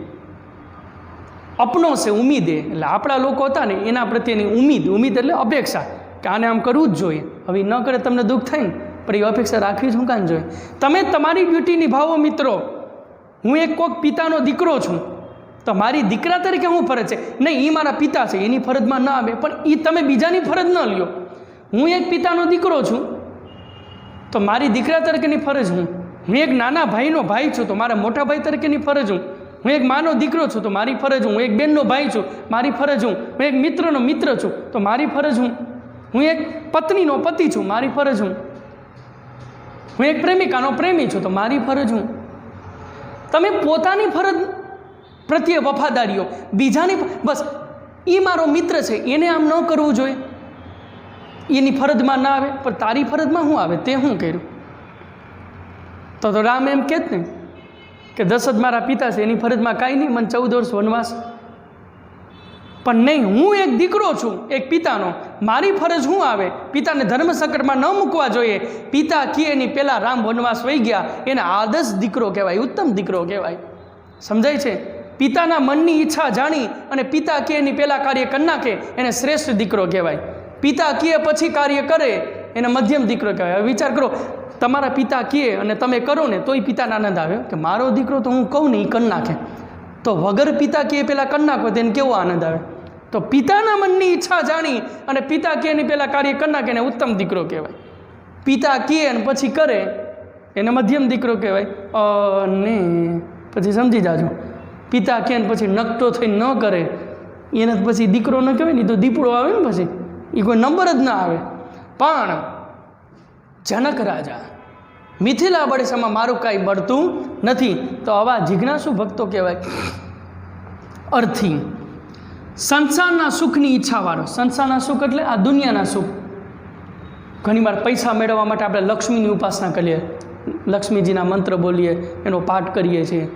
અપનો સે ઉમ્મીદે એટલે આપણા લોકો હતા ને એના પ્રત્યેની ઉમ્મીદ એટલે અપેક્ષા કે આને આમ કરવું જ જોઈએ. હવે ન કરે તમને દુઃખ થાય ને, પણ એ અપેક્ષા રાખવી શું કામ જોઈએ? તમે તમારી ડ્યુટી નિભાવો મિત્રો. હું એક કોઈક પિતાનો દીકરો છું તો મારી દીકરા તરીકે હું ફરજ છે નહીં, એ મારા પિતા છે એની ફરજમાં ના આવે, પણ એ તમે બીજાની ફરજ ન લ્યો. હું એક પિતાનો દીકરો છું તો મારી દીકરા તરીકેની ફરજ હું એક નાના ભાઈનો ભાઈ છું તો મારા મોટા ભાઈ તરીકેની ફરજ હું એક માનો દીકરો છું તો મારી ફરજ હું એક બેનનો ભાઈ છું મારી ફરજ હું એક મિત્રનો મિત્ર છું તો મારી ફરજ હું એક પત્નીનો પતિ છું મારી ફરજ હું એક પ્રેમિકાનો પ્રેમી છું તો મારી ફરજ તમે પોતાની ફરજ પ્રત્યે વફાદારીઓ, બીજાની બસ એ મારો મિત્ર છે એને આમ ન કરવું જોઈએ, એની ફરજમાં ના આવે, પણ તારી ફરજમાં શું આવે? તે શું કર્યું? તો રામ એમ કહેત ને કે દશરથ મારા પિતા છે એની ફરજમાં કાંઈ નહીં, મને 14 વર્ષ વનવાસ. પણ નહીં, હું એક દીકરો છું એક પિતાનો, મારી ફરજ શું આવે? પિતાને ધર્મ સંકટમાં ન મૂકવા જોઈએ. પિતા કહે એની પહેલાં રામ વનવાસ વહી ગયા, એને આદર્શ દીકરો કહેવાય, ઉત્તમ દીકરો કહેવાય. સમજાય છે? પિતાના મનની ઈચ્છા જાણી અને પિતા કહે એની પહેલાં કાર્ય કરી નાખે એને શ્રેષ્ઠ દીકરો કહેવાય. પિતા કહે પછી કાર્ય કરે એને મધ્યમ દીકરો કહેવાય. હવે વિચાર કરો, તમારા પિતા કહે અને તમે કરો ને તોય પિતાને આનંદ આવે કે મારો દીકરો તો હું કહું ને એ કરી નાખે, તો વગર પિતા કહે પહેલાં કરી નાખો તેને કેવો આનંદ આવે? તો પિતાના મનની ઈચ્છા જાણી અને પિતા કહે એની પહેલાં કાર્ય કરી નાખે એને ઉત્તમ દીકરો કહેવાય. પિતા કહે અને પછી કરે એને મધ્યમ દીકરો કહેવાય. ને પછી સમજી જાજો, પિતા કહે ને પછી નકટો થઈને ન કરે એને પછી દીકરો ન કહેવાય ને, તો દીપડો આવે ને પછી એ કોઈ નંબર જ ના આવે. પણ જનક રાજા મિથિલા બળેસામાં મારું કાંઈ બળતું નથી, તો આવા જિજ્ઞાસુ ભક્તો કહેવાય. અર્થી સંસારના સુખની ઈચ્છાવાળો, સંસારના સુખ એટલે આ દુનિયાના સુખ. ઘણીવાર પૈસા મેળવવા માટે આપણે લક્ષ્મીની ઉપાસના કરીએ, લક્ષ્મીજીના મંત્ર બોલીએ, એનો પાઠ કરીએ છીએ,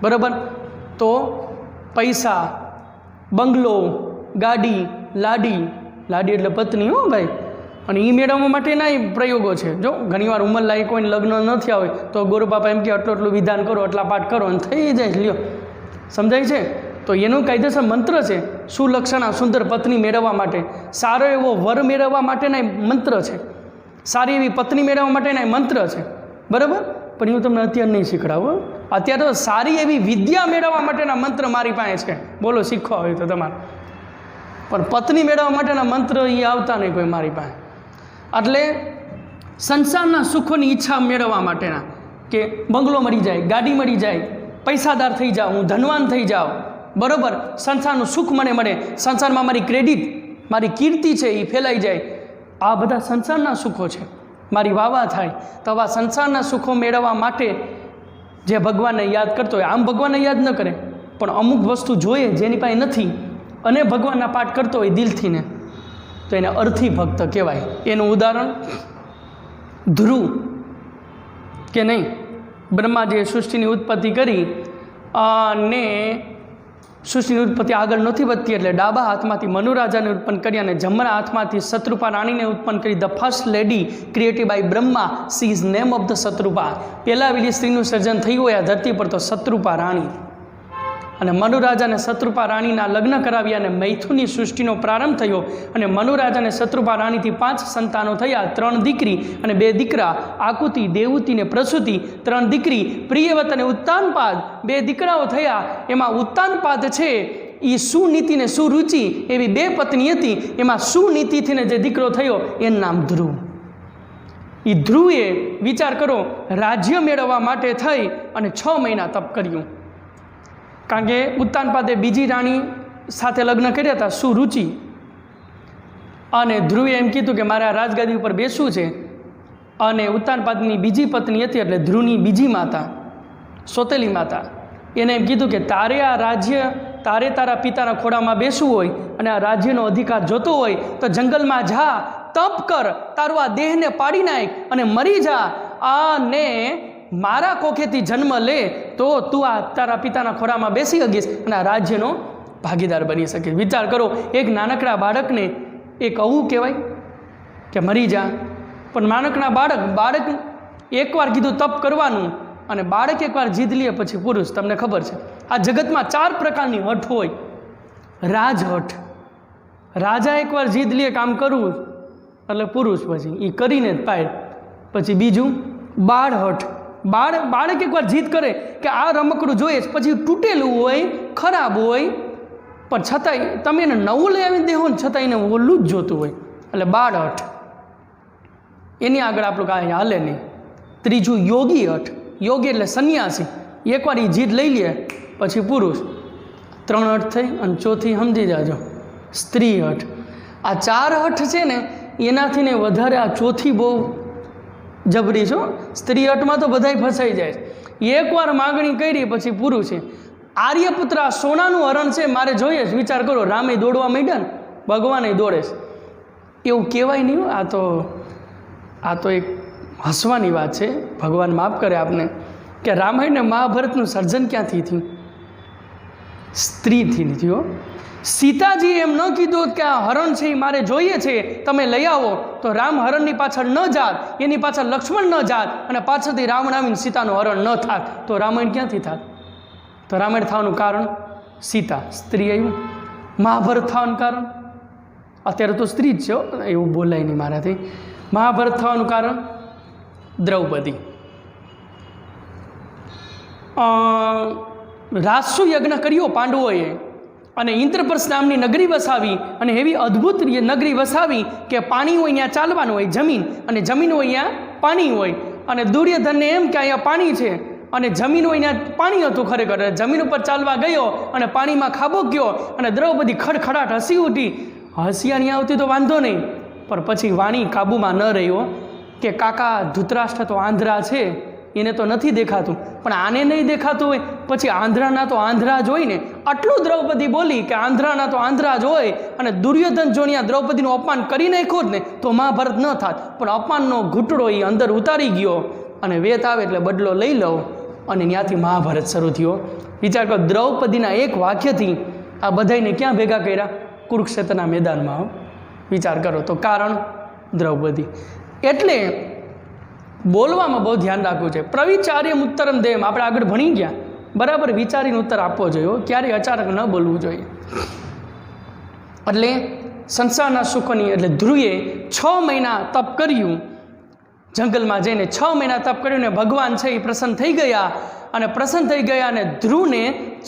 બરાબર? તો પૈસા, બંગલો, ગાડી, લાડી એટલે પત્ની, હો ભાઈ, અને એ મેળવવા માટેના પ્રયોગો છે. જો ઘણીવાર ઉંમર લાયક કોઈને લગ્ન ન થયા હોય તો ગોરબાપા એમ કે આટલું વિધાન કરો, આટલા પાઠ કરો અને થઈ જાય, લ્યો. સમજાય છે? તો એનું કાયદેસર મંત્ર છે. સુલક્ષણા સુંદર પત્ની મેળવવા માટે, સારો એવો વર મેળવવા માટેના મંત્ર છે, સારી એવી પત્ની મેળવવા માટેના મંત્ર છે, બરાબર? પણ હું તમને અત્યારે નહીં શીખડાવું. અત્યારે તો સારી એવી વિદ્યા મેળવવા માટેના મંત્ર મારી પાસે છે, બોલો શીખવા હોય તો તમારે. પણ પત્ની મેળવવા માટેના મંત્ર એ આવતા નહીં કોઈ મારી પાસે. એટલે સંસારના સુખોની ઈચ્છા મેળવવા માટેના, કે બંગલો મળી જાય, ગાડી મળી જાય, પૈસાદાર થઈ જાઉં, હું ધનવાન થઈ જાઉં, બરાબર? સંસારનું સુખ મને મળે, સંસારમાં મારી ક્રેડિટ, મારી કીર્તિ છે એ ફેલાઈ જાય, આ બધા સંસારના સુખો છે. મારી વાવા થાય. તો આવા સંસારના સુખો મેળવવા માટે જે ભગવાનને યાદ કરતો હોય, આમ ભગવાનને યાદ ન કરે પણ અમુક વસ્તુ જોઈએ જેની પાસે નથી અને ભગવાનના પાઠ કરતો હોય દિલથી ને, તો એને અર્થી ભક્ત કહેવાય. એનું ઉદાહરણ ધ્રુવ કે નહીં, બ્રહ્માજીએ સૃષ્ટિની ઉત્પત્તિ કરી અને સૃષ્ટિની ઉત્પત્તિ આગળ નથી વધતી એટલે ડાબા હાથમાંથી મનુરાજાને ઉત્પન્ન કરી અને જમણા હાથમાંથી શત્રુપા રાણીને ઉત્પન્ન કરી. The first lady created by Brahma, she is name of the Shatrupa. પહેલાં વેલી સ્ત્રીનું સર્જન થયું હોય આ ધરતી પર તો શત્રુપા રાણી. અને મનુરાજા અને શત્રુપા રાણીના લગ્ન કરાવ્યા અને મૈથુનની સૃષ્ટિનો પ્રારંભ થયો અને મનુરાજા અને શત્રુપા રાણીથી 5 સંતાનો થયા, 3 દીકરી અને 2 દીકરા, આકુતિ, દેવુતિ ને પ્રસૂતિ. 3 દીકરી પ્રિયવત અને ઉત્તાનપાદ, 2 દીકરાઓ થયા. એમાં ઉત્તાનપાદ છે એ સુનીતિ ને સુરુચિ એવી 2 પત્ની હતી. એમાં સુનીતિથી ને જે દીકરો થયો એનું નામ ધ્રુવ. એ ધ્રુવે વિચાર કરો રાજ્ય મેળવવા માટે થઈ અને 6 મહિના તપ કર્યું. કારણ કે ઉત્તાનપાદે બીજી રાણી સાથે લગ્ન કર્યા હતા, સુરુચિ. અને ધ્રુવે એમ કીધું કે મારે આ રાજગાદી ઉપર બેસવું છે. અને ઉત્તાનપાદની બીજી પત્ની હતી એટલે ધ્રુવની બીજી માતા, સોતેલી માતા, એને એમ કીધું કે તારે આ રાજ્ય, તારે તારા પિતાના ખોળામાં બેસવું હોય અને આ રાજ્યનો અધિકાર જોતો હોય તો જંગલમાં જા, તપ કર, તારું આ દેહને પાડી નાખ અને મરી જા. અને મારા કોખેથી જન્મ લે તો તું આ તારા પિતાના ખોળામાં બેસી શકીશ અને આ રાજ્યનો ભાગીદાર બની શકીશ. વિચાર કરો, એક નાનકડા બાળકને એક આવું કહેવાય કે મરી જા. પણ નાનકડા બાળક એકવાર કીધું તપ કરવાનું અને બાળક એકવાર જીદ લે પછી પુરુષ. તમને ખબર છે આ જગતમાં 4 પ્રકારની હઠ હોય. રાજહઠ, રાજા એકવાર જીદ લે કામ કરવું એટલે પુરુષ પછી એ કરીને જ પાય. પછી બીજું બાળહઠ, બાળક એકવાર જીદ કરે કે આ રમકડું જોઈએ પછી તૂટેલું હોય, ખરાબ હોય, પણ છતાંય તમે એને નવું લઈ આવીને દેહો ને છતાં એને ઓલું જ જોતું હોય એટલે બાળહઠ. એની આગળ આપણું કાંઈ હાલે નહીં. ત્રીજું યોગી હઠ, યોગી એટલે સંન્યાસી, એકવાર એ જીદ લઈ લે પછી પુરુષ. 3 હઠ થઈ અને ચોથી સમજી જાજો સ્ત્રી હઠ. આ 4 હઠ છે ને એનાથી ને વધારે આ ચોથી બહુ જબરી છો. સ્ત્રી હઠમાં તો બધાય ફસાઈ જાય. એકવાર માગણી કરી પછી પૂરું છે. આર્યપુત્ર આ સોનાનું હરણ છે મારે જોઈએ જ. વિચાર કરો, રામે દોડવા માંડ્યા ને ભગવાને દોડે છે. એવું કહેવાય નહીં. આ તો એક હસવાની વાત છે. ભગવાન માફ કરે આપને કે રામાયણ ને મહાભારતનું સર્જન ક્યાંથી થયું? સ્ત્રીથી થયું. સીતાજી એમ ન કીધું કે આ હરણ છે એ મારે જોઈએ છે, તમે લઈ આવો. તો રામ હરણની પાછળ ન જાત, એની પાછળ લક્ષ્મણ ન જાત અને પાછળથી રાવણ આવીને સીતાનું હરણ ન થાત તો રામાયણ ક્યાંથી થાત? તો રામાયણ થવાનું કારણ સીતા, સ્ત્રી આવ્યું. મહાભારત થવાનું કારણ અત્યારે તો સ્ત્રી જ છે, એવું બોલાય નહીં મારાથી. મહાભારત થવાનું કારણ દ્રૌપદી. રાજસુ યજ્ઞ કર્યો પાંડવોએ અને ઇન્દ્રપ્રસ્થ નામની નગરી વસાવી અને એવી અદ્ભુત નગરી વસાવી કે પાણી હોય ત્યાં ચાલવાનું હોય, જમીન, અને જમીન હોય ત્યાં પાણી હોય. અને દુર્યોધનને એમ કે અહીંયા પાણી છે અને જમીન હોય ત્યાં પાણી હતું ખરેખર. જમીન ઉપર ચાલવા ગયો અને પાણીમાં ખાબો ગયો અને દ્રૌપદી ખડખડાટ હસી ઉઠી. હસિયા નહીં આવતી તો વાંધો નહીં, પણ પછી વાણી કાબૂમાં ન રહ્યો કે કાકા ધૃતરાષ્ટ્ર તો આંધ્રા છે, એને તો નથી દેખાતું, પણ આને નહીં દેખાતું હોય પછી આંધ્રાના તો આંધ્રા જ હોય ને. આટલું દ્રૌપદી બોલી કે આંધ્રાના તો આંધ્રા જ હોય. અને દુર્યોધન જો અહીંયા દ્રૌપદીનું અપમાન કરી નાખ્યો જ ને તો મહાભારત ન થાત. પણ અપમાનનો ઘૂંટડો એ અંદર ઉતારી ગયો અને વેત આવે એટલે બદલો લઈ લો અને ત્યાંથી મહાભારત શરૂ થયો. વિચાર કરો, દ્રૌપદીના એક વાક્યથી આ બધાને ક્યાં ભેગા કર્યા? કુરુક્ષેત્રના મેદાનમાં. વિચાર કરો તો કારણ દ્રૌપદી. એટલે બોલવામાં બહુ ધ્યાન રાખવું છે. પ્રવિચાર્યમ ઉત્તરમ દેમ, આપણે આગળ ભણી ગયા, બરાબર વિચારીને ઉત્તર આપવો જોઈએ, ક્યારેય અચાનક ન બોલવું જોઈએ. એટલે સંસારના સુખોની એટલે ધ્રુવે 6 મહિના તપ કર્યું, જંગલમાં જઈને 6 મહિના તપ કર્યું ને ભગવાન છે એ પ્રસન્ન થઈ ગયા. અને પ્રસન્ન થઈ ગયા અને ધ્રુવને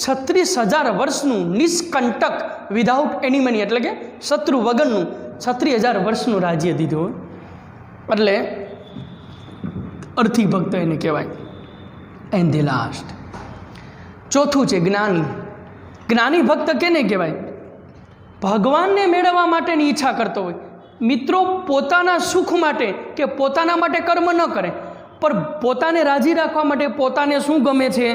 36,000 વર્ષનું નિષ્કંટક વિધાઉટ એનિમની એટલે કે શત્રુ વગરનું 36,000 વર્ષનું રાજ્ય દીધું. એટલે અર્થી ભક્ત એને કહેવાય. એન્ડ ધી લાસ્ટ ચોથું છે જ્ઞાની. જ્ઞાની ભક્ત કેને કહેવાય? ભગવાનને મેળવવા માટેની ઈચ્છા કરતો હોય. મિત્રો, પોતાના સુખ માટે કે પોતાના માટે કર્મ ન કરે, પણ પોતાને રાજી રાખવા માટે પોતાને શું ગમે છે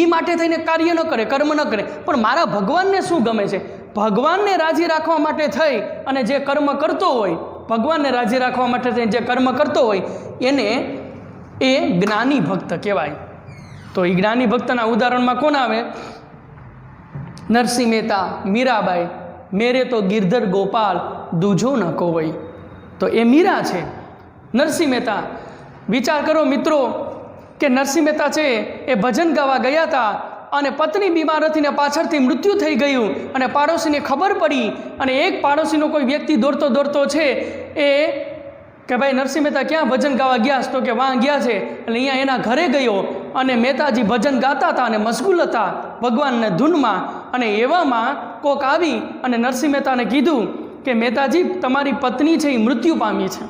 એ માટે થઈને કાર્ય ન કરે, કર્મ ન કરે. પણ મારા ભગવાનને શું ગમે છે, ભગવાનને રાજી રાખવા માટે થઈ અને જે કર્મ કરતો હોય, ભગવાનને રાજી રાખવા માટે થઈને જે કર્મ કરતો હોય એને એ જ્ઞાની ભક્ત કહેવાય. તો એ જ્ઞાની ભક્તના ઉદાહરણમાં કોણ આવે? નરસિંહ મહેતા, મીરાબાઈ. મેરે તો ગિરધર ગોપાલ દૂજો ન કોઈ. તો એ મીરા છે. નરસિંહ મહેતા, વિચાર કરો મિત્રો કે નરસિંહ મહેતા છે એ ભજન ગાવા ગયા હતા અને પત્ની બીમાર હતી ને પાછળથી મૃત્યુ થઈ ગયું અને પાડોશીને ખબર પડી અને એક પાડોશીનો કોઈ વ્યક્તિ દોડતો દોડતો છે એ કે ભાઈ નરસિંહ મહેતા ક્યાં ભજન ગાવા ગયા? તો કે વાં ગયા છે. એટલે અહીંયા એના ઘરે ગયો અને મહેતાજી ભજન ગાતા હતા અને મશગુલ હતા ભગવાનને ધૂનમાં. અને એવામાં કોક આવી અને નરસિંહ મહેતાને કીધું કે મહેતાજી તમારી પત્ની છે એ મૃત્યુ પામી છે.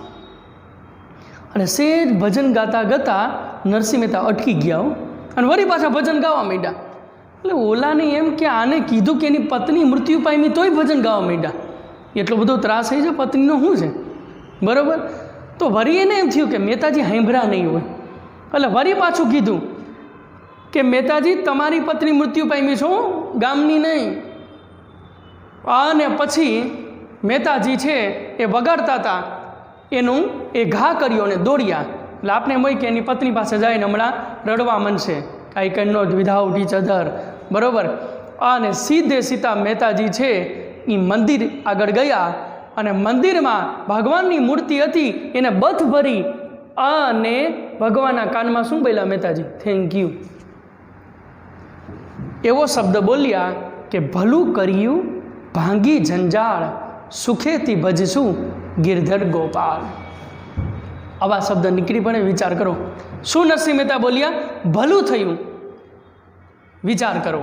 અને સેજ ભજન ગાતા ગાતા નરસિંહ મહેતા અટકી ગયા અને વળી પાછા ભજન ગાવા માંડ્યા. એટલે ઓલાને એમ કે આને કીધું કે એની પત્ની મૃત્યુ પામી તોય ભજન ગાવા માંડ્યા. એટલો બધો ત્રાસ થઈ છે પત્નીનો શું છે? બરાબર. તો વળી એને એમ થયું કે મહેતાજી સાંભળ્યા નહીં હોય. એટલે વળી પાછું કીધું કે મહેતાજી તમારી પત્ની મૃત્યુ પામી છો, ગામની નહીં. અને પછી મહેતાજી છે એ વગાડતા હતા એનું એ ઘા કર્યો અને દોડ્યા. એટલે આપણે એમ હોય કે એની પત્ની પાસે જઈને હમણાં રડવા માંડશે, I can not without each other. બરાબર. અને સીધે સીધા મહેતાજી છે એ મંદિર આગળ ગયા અને મંદિરમાં ભગવાનની મૂર્તિ હતી એને બથ ભરી અને ભગવાનના કાનમાં શું બોલ્યા મહેતાજી? Thank you. એવો શબ્દ બોલ્યા કે ભલું કર્યું ભાંગી જંજાળ, સુખેથી ભજશું ગિરધર ગોપાલ. આવા શબ્દ નીકળી પડે. વિચાર કરો શું નરસિંહ મહેતા બોલ્યા? ભલું થયું. વિચાર કરો.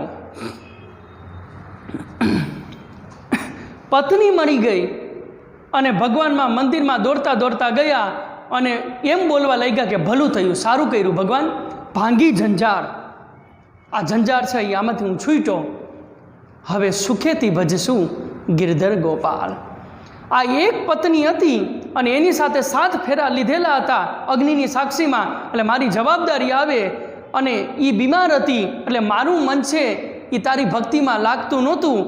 પત્ની મળી ગઈ અને ભગવાનમાં મંદિરમાં દોડતા દોડતા ગયા અને એમ બોલવા લાગ્યા કે ભલું થયું, સારું કર્યું ભગવાન, ભાંગી જંજાળ. આ જંજાળ છે એ આમાંથી હું છૂટ્યો, હવે સુખેથી ભજશું ગિરધર ગોપાલ. આ એક પત્ની હતી અને એની સાથે 7 ફેરા લીધેલા હતા અગ્નિની સાક્ષીમાં. એટલે મારી જવાબદારી આવે અને એ બીમાર હતી એટલે મારું મન છે એ તારી ભક્તિમાં લાગતું નહોતું.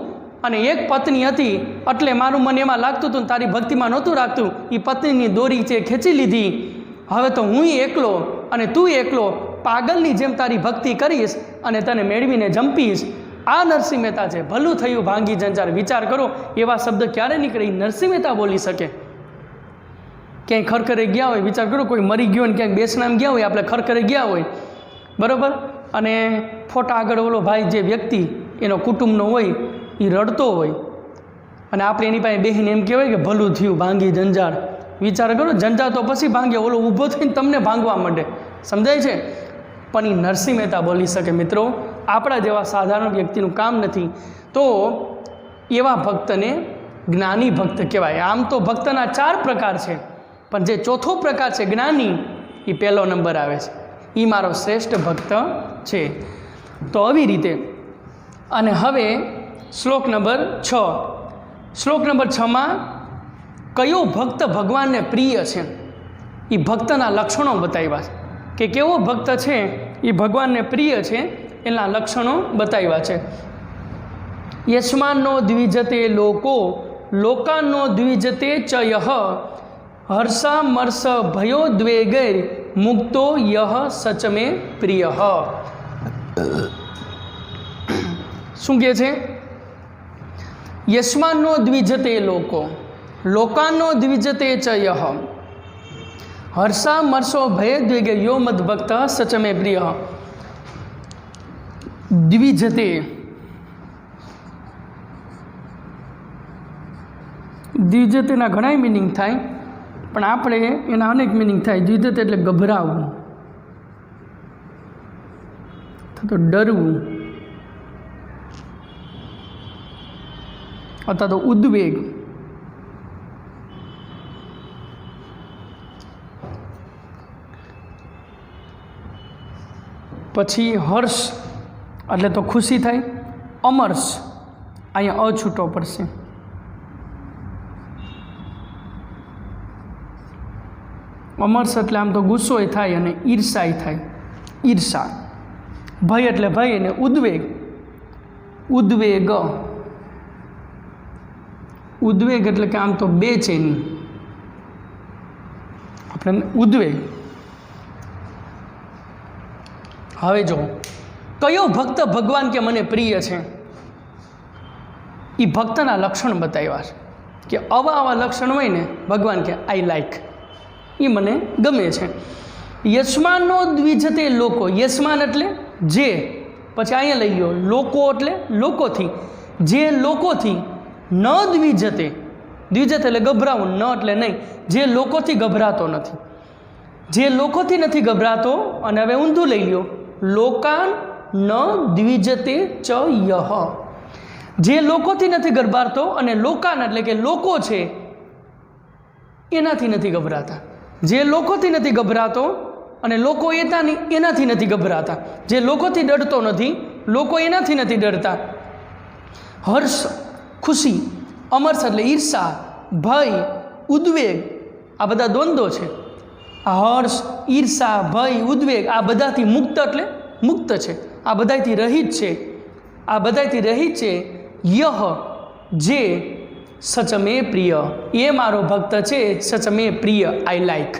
અને એક પત્ની હતી એટલે મારું મન એમાં લાગતું હતું, તારી ભક્તિમાં નહોતું રાખતું. એ પત્નીની દોરી છે ખેંચી લીધી. હવે તો હું એકલો અને તું એકલો પાગલની જેમ તારી ભક્તિ કરીશ અને તને મેળવીને જંપીશ. આ નરસિંહ મહેતા છે. ભલું થયું ભાંગી જંજાળ. વિચાર કરો એવા શબ્દ ક્યારે નીકળે? નરસિંહ મહેતા બોલી શકે? ક્યાંય ખરખરે ગયા હોય, વિચાર કરો કોઈ મરી ગયો ને ક્યાંક બેસનામ ગયા હોય, આપણે ખરખરે ગયા હોય, બરાબર, અને ફોટા આગળ ઓલો ભાઈ જે વ્યક્તિ એનો કુટુંબનો હોય એ રડતો હોય અને આપણે એની પાસે બેહીને એમ કહેવાય કે ભલું થયું ભાંગી જંજાળ. વિચાર કરો, જંજાળ તો પછી ભાંગે, ઓલો ઊભો થઈને તમને ભાંગવા માંડે. સમજાય છે? પણ એ નરસિંહ મહેતા બોલી શકે. મિત્રો, આપણા જેવા સાધારણ વ્યક્તિનું કામ નથી. તો એવા ભક્તને જ્ઞાની ભક્ત કહેવાય. આમ તો ભક્તના 4 પ્રકાર છે, પણ જે ચોથો પ્રકાર છે જ્ઞાની, એ પહેલો નંબર આવે છે. એ મારો શ્રેષ્ઠ ભક્ત છે. તો આવી રીતે. અને હવે શ્લોક નંબર 6. શ્લોક નંબર 6માં કયો ભક્ત ભગવાનને પ્રિય છે એ ભક્તના લક્ષણો બતાવ્યા છે કે કેવો ભક્ત છે એ ભગવાનને પ્રિય છે એના લક્ષણો બતાવ્યા છે. યસ્માનો દ્વિજતે લોકો લોકાનો દ્વિજતે ચ યહ હર્ષા મર્ષ ભયો દ્વેગૈર મુક્તો યહ સચમે પ્રિય. શું કહે છે? યસ્માનો દ્વિજતે લોકો લોકાનો દ્વિજતે ચ યહ હર્ષા મર્ષો ભય દ્વેગે યો મદ ભક્ત સચમે પ્રિય. દ્વિજતે દ્વિજતેના ઘણા મિનિંગ થાય, પણ આપણે એના અનેક મિનિંગ થાય. દ્વિજતે એટલે ગભરાવવું, તો ડરવું, અથવા તો ઉદ્વેગ. પછી હર્ષ એટલે તો ખુશી થાય. અમર્ષ અહીંયા અછૂટો પડશે. અમર્ષ એટલે આમ તો ગુસ્સોય થાય અને ઈર્ષાય થાય. ઈર્ષા. ભય એટલે ભય અને ઉદ્વેગ. ઉદ્વેગ ઉદ્વેગ એટલે કે આમ તો બેચેની. આપણે ઉદ્વેગ. હવે જો કયો ભક્ત ભગવાન કે મને પ્રિય છે એ ભક્તના લક્ષણ બતાવ્યા છે કે આવા લક્ષણ હોય ને ભગવાન કે આઈ લાઈક, એ મને ગમે છે. યસ્માનો દ્વિજતે લોકો. યસ્માન એટલે જે, પછી અહીંયા લઈ લો લોકો એટલે લોકોથી, જે લોકોથી ન દ્વિજતે, દ્વિજતે એટલે ગભરાવું, ન એટલે નહીં, જે લોકોથી ગભરાતો નથી, જે લોકોથી નથી ગભરાતો. અને હવે ઊંધું લઈ લ્યો લોકાન ન દ્વિજતે ચ યહ, જે લોકોથી નથી ગભરાતો અને લોકાન એટલે કે લોકો છે એનાથી નથી ગભરાતા, જે લોકોથી નથી ગભરાતો અને લોકો એનાથી નથી ગભરાતા, જે લોકોથી ડરતો નથી લોકો એનાથી નથી ડરતા. હર્ષ ખુશી, અમર્ષ એટલે ઈર્ષા, ભય, ઉદ્વેગ, આ બધા દ્વંદ્વો છે. આ હર્ષ, ઈર્ષા, ભય, ઉદ્વેગ આ બધાથી મુક્ત એટલે મુક્ત છે, આ બધાથી રહિત છે, આ બધાથી રહિત છે. યહ જે સચ મે પ્રિય, એ મારો ભક્ત છે, સચ મે પ્રિય, આઈ લાઈક.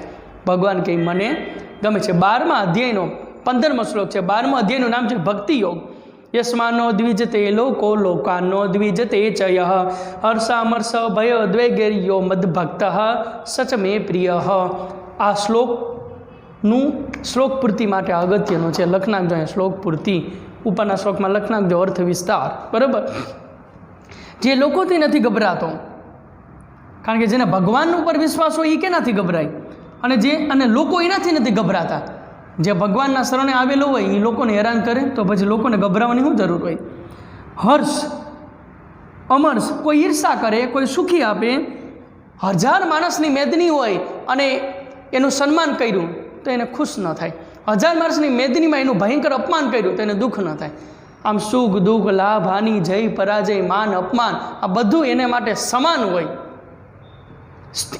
ભગવાન કહે મને ગમે છે. 12મા અધ્યાયનો 15મો શ્લોક છે. 12મા અધ્યાયનું નામ છે ભક્તિ યોગ. યસ્માનો દ્વિજતે લોકો લોકાનો દ્વિજતે ચ યહ હર્ષામર્ષ ભય દ્વેગેર્યો મદભક્ત સચ મે પ્રિય. આ શ્લોકનું શ્લોક પૂર્તિ માટે અગત્યનું છે. લખ નાખજો અહીંયા શ્લોક પૂર્તિ, ઉપરના શ્લોકમાં લખ નાખજો અર્થ વિસ્તાર. બરાબર. જે લોકોથી નથી ગભરાતો, કારણ કે જેને ભગવાન ઉપર વિશ્વાસ હોય એ કેનાથી ગભરાય, અને લોકો એનાથી નથી ગભરાતા. જે ભગવાનના શરણે આવેલો હોય એ લોકોને હેરાન કરે તો પછી લોકોને ગભરાવાની શું જરૂર હોય. હર્ષ, અમર્ષ, કોઈ ઈર્ષા કરે, કોઈ સુખી આપે, 1000 માણસની મેદની હોય અને એનું સન્માન કર્યું તો એને ખુશ ન થાય, 1000 માણસની મેદનીમાં એનું ભયંકર અપમાન કર્યું તો એને દુઃખ ન થાય. આમ સુખ દુઃખ, લાભ હાનિ, જય પરાજય, માન અપમાન આ બધું એને માટે સમાન હોય.